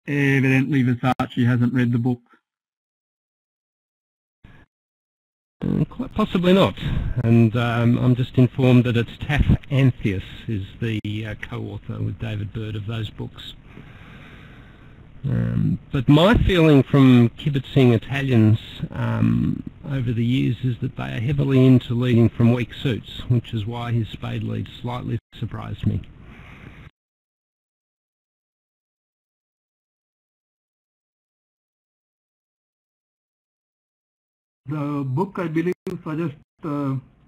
Evidently Versace hasn't read the book. Quite possibly not, and I'm just informed that it's Taff Anthias is the co-author with David Bird of those books. But my feeling from kibitzing Italians over the years is that they are heavily into leading from weak suits, which is why his spade lead slightly surprised me. The book, I believe, suggests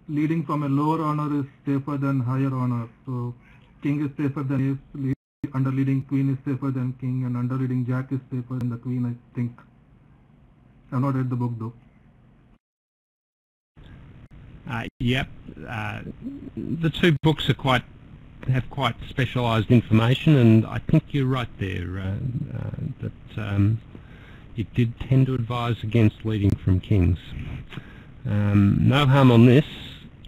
leading from a lower honor is safer than higher honor. So king is safer than ace, under leading queen is safer than king, and under leading jack is safer than the queen, I think. I've not read the book though. Yep. The two books are have quite specialised information, and I think you're right there that it did tend to advise against leading from kings. No harm on this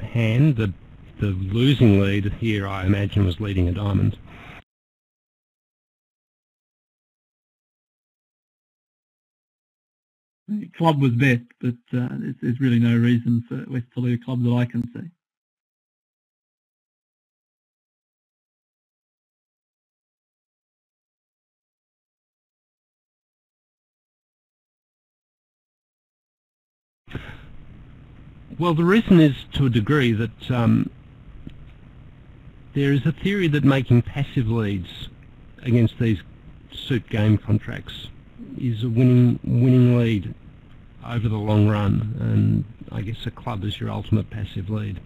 hand. The losing lead here, I imagine, was leading a diamond. Club was best, but there's really no reason for West to lead a club that I can see. Well, the reason is to a degree that there is a theory that making passive leads against these suit game contracts is a winning lead over the long run, and I guess a club is your ultimate passive lead.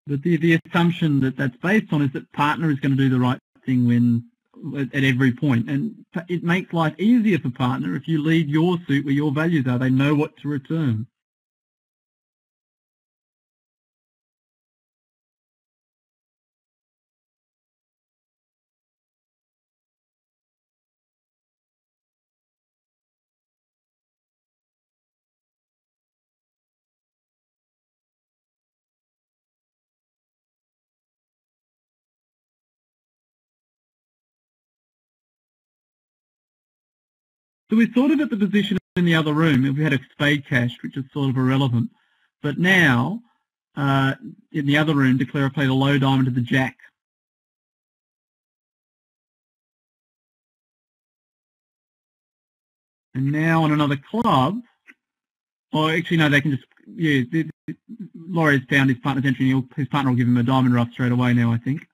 But the assumption that that's based on is that partner is going to do the right thing when at every point, and it makes life easier for partner if you lead your suit where your values are. They know what to return. So we're sort of at the position in the other room if we had a spade cache, which is sort of irrelevant. But now, in the other room, declare a play the low diamond to the jack. And now on another club, or actually no, they can just, yeah, Laurie's found his partner's entry, and his partner will give him a diamond rough straight away now, I think.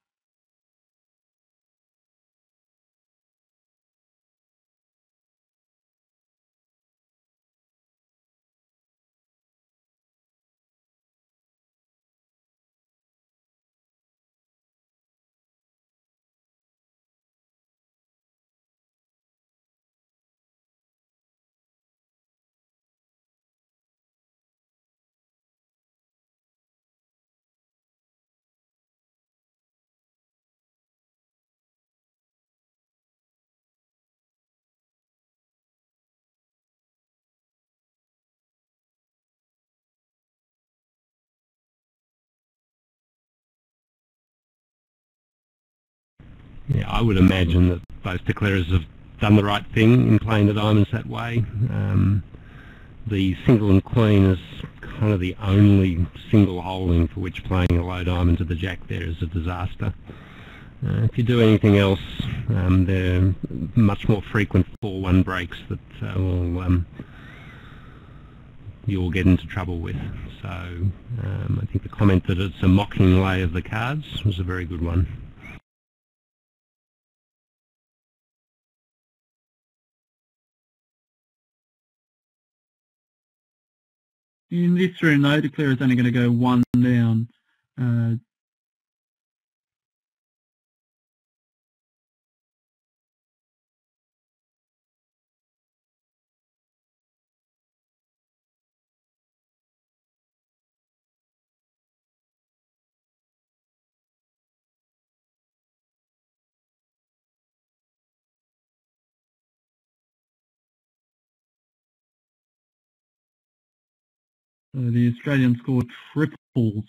Yeah, I would imagine that both declarers have done the right thing in playing the diamonds that way. The single and queen is kind of the only single holding for which playing a low diamond to the jack there is a disaster. If you do anything else, they're much more frequent 4-1 breaks that you'll get into trouble with. So I think the comment that it's a mocking lay of the cards was a very good one. In this room, though, declarer is only going to go one down. The Australian score triples.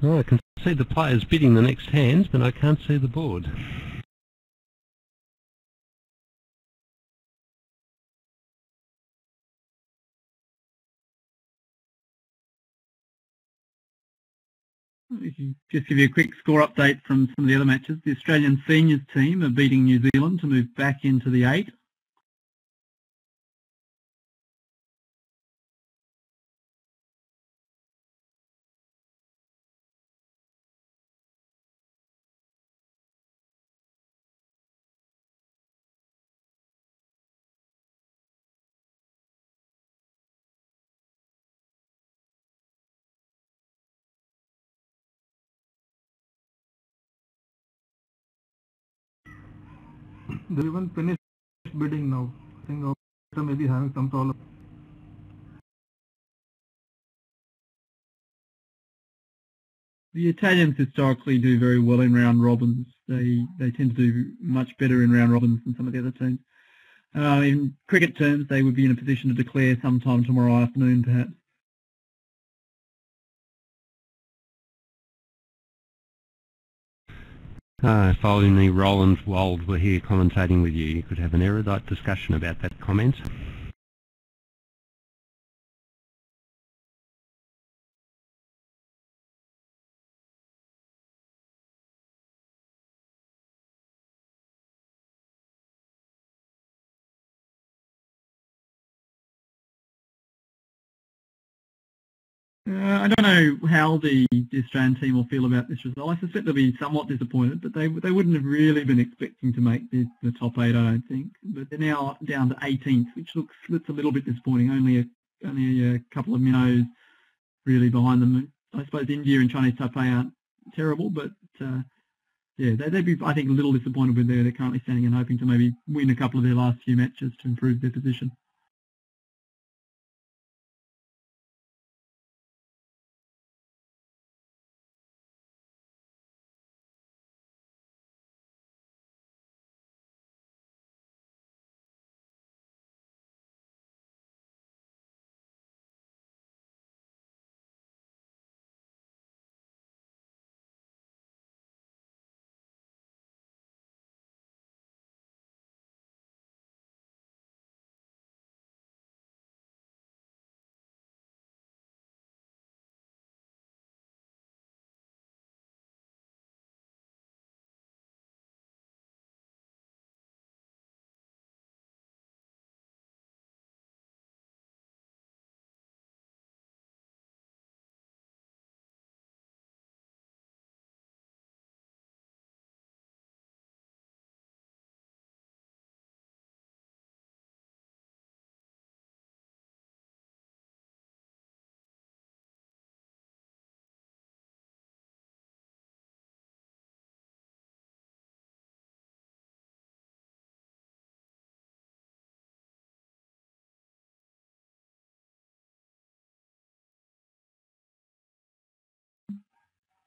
Oh, I can see the players bidding the next hands, but I can't see the board. Just give you a quick score update from some of the other matches. The Australian seniors team are beating New Zealand to move back into the 8. They even finished bidding now. I think operator may be having some problem. The Italians historically do very well in round robins. They tend to do much better in round robins than some of the other teams. In cricket terms, they would be in a position to declare sometime tomorrow afternoon, perhaps. If only Roland Wold were here commentating with you, you could have an erudite discussion about that comment. I don't know how the Australian team will feel about this result. I suspect they'll be somewhat disappointed, but they wouldn't have really been expecting to make the top 8, I don't think. But they're now down to 18th, which looks a little bit disappointing. Only a couple of minnows really behind them. I suppose India and Chinese Taipei aren't terrible, but yeah, they'd be, I think, a little disappointed with where they're currently standing and hoping to maybe win a couple of their last few matches to improve their position.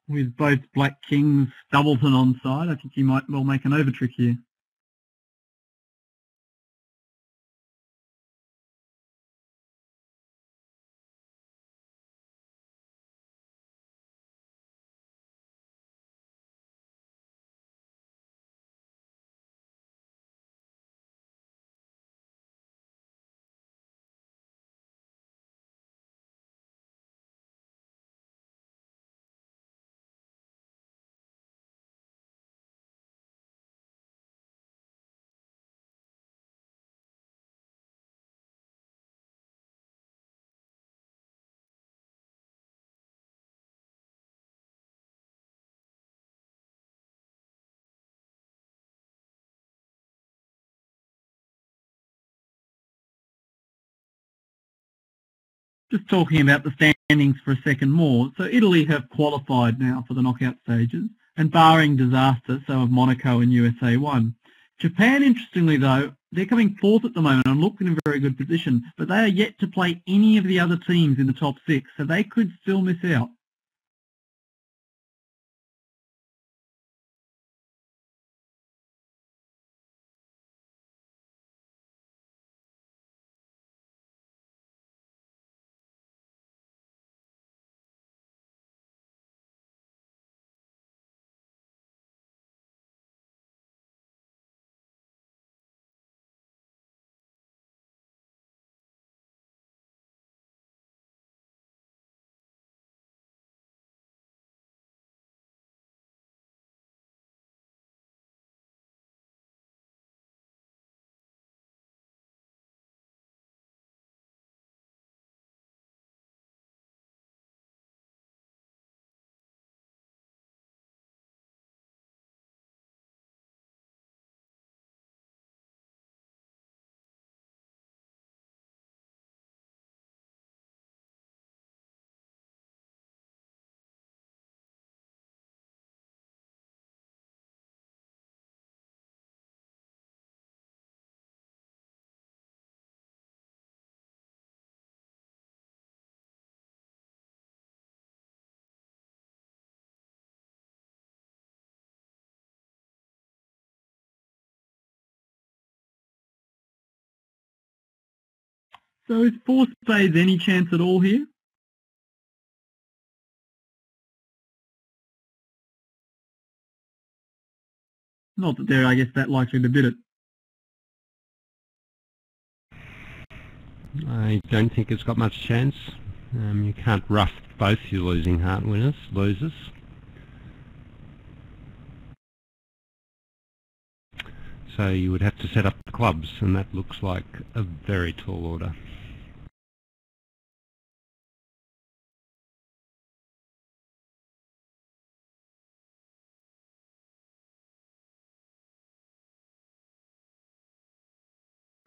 With both Black Kings Doubleton on side, I think you might well make an over trick here. Just talking about the standings for a second more. So Italy have qualified now for the knockout stages, and barring disaster, so have Monaco and USA 1. Japan, interestingly though, they're coming fourth at the moment and look in a very good position, but they are yet to play any of the other teams in the top 6, so they could still miss out. So is 4 spades any chance at all here? Not that they're, I guess, that likely to bid it. I don't think it's got much chance. You can't rough both your losing heart losers. So you would have to set up the clubs, and that looks like a very tall order.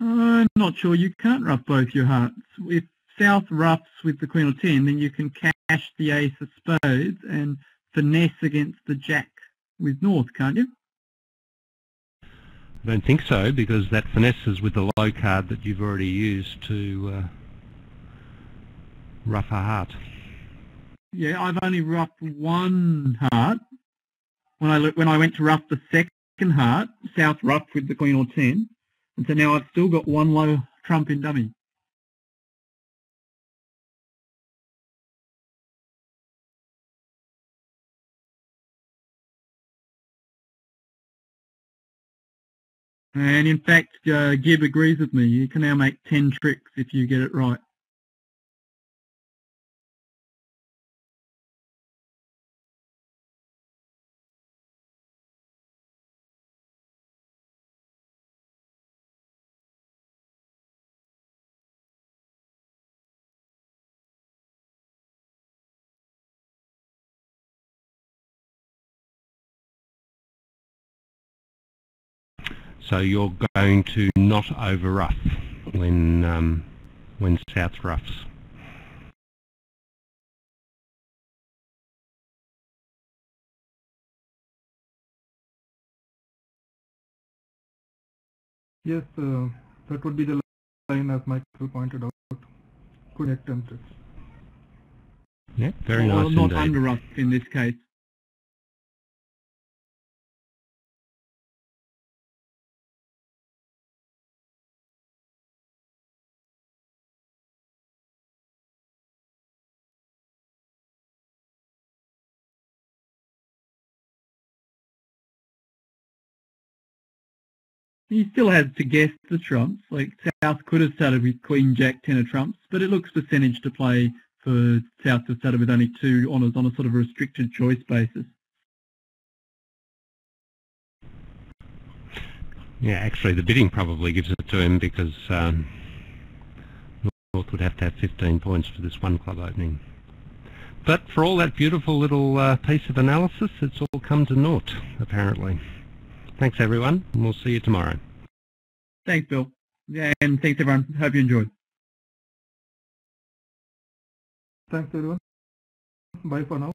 I'm not sure. You can't rough both your hearts. If South roughs with the Queen of 10, then you can cash the Ace of Spades, and finesse against the jack with North, can't you? I don't think so, because that finesses with the low card that you've already used to rough a heart. Yeah, I've only roughed one heart. When I went to rough the second heart, South roughed with the Queen or 10, and so now I've still got one low trump in dummy. And in fact, Gib agrees with me. You can now make 10 tricks if you get it right. So you're going to not over rough when South roughs. Yes, that would be the line as Michael pointed out. Could attempt it. Yeah, very nice Well, not indeed. under rough in this case. He still has to guess the trumps. Like South could have started with Queen, Jack, 10 of trumps, but it looks percentage to play for South to have started with only 2 honours on a sort of restricted choice basis. Yeah, actually the bidding probably gives it to him, because North would have to have 15 points for this one club opening. But for all that beautiful little piece of analysis, it's all come to naught, apparently. Thanks everyone, and we'll see you tomorrow. Thanks, Bill. Yeah, and thanks everyone. Hope you enjoyed. Thanks everyone. Bye for now.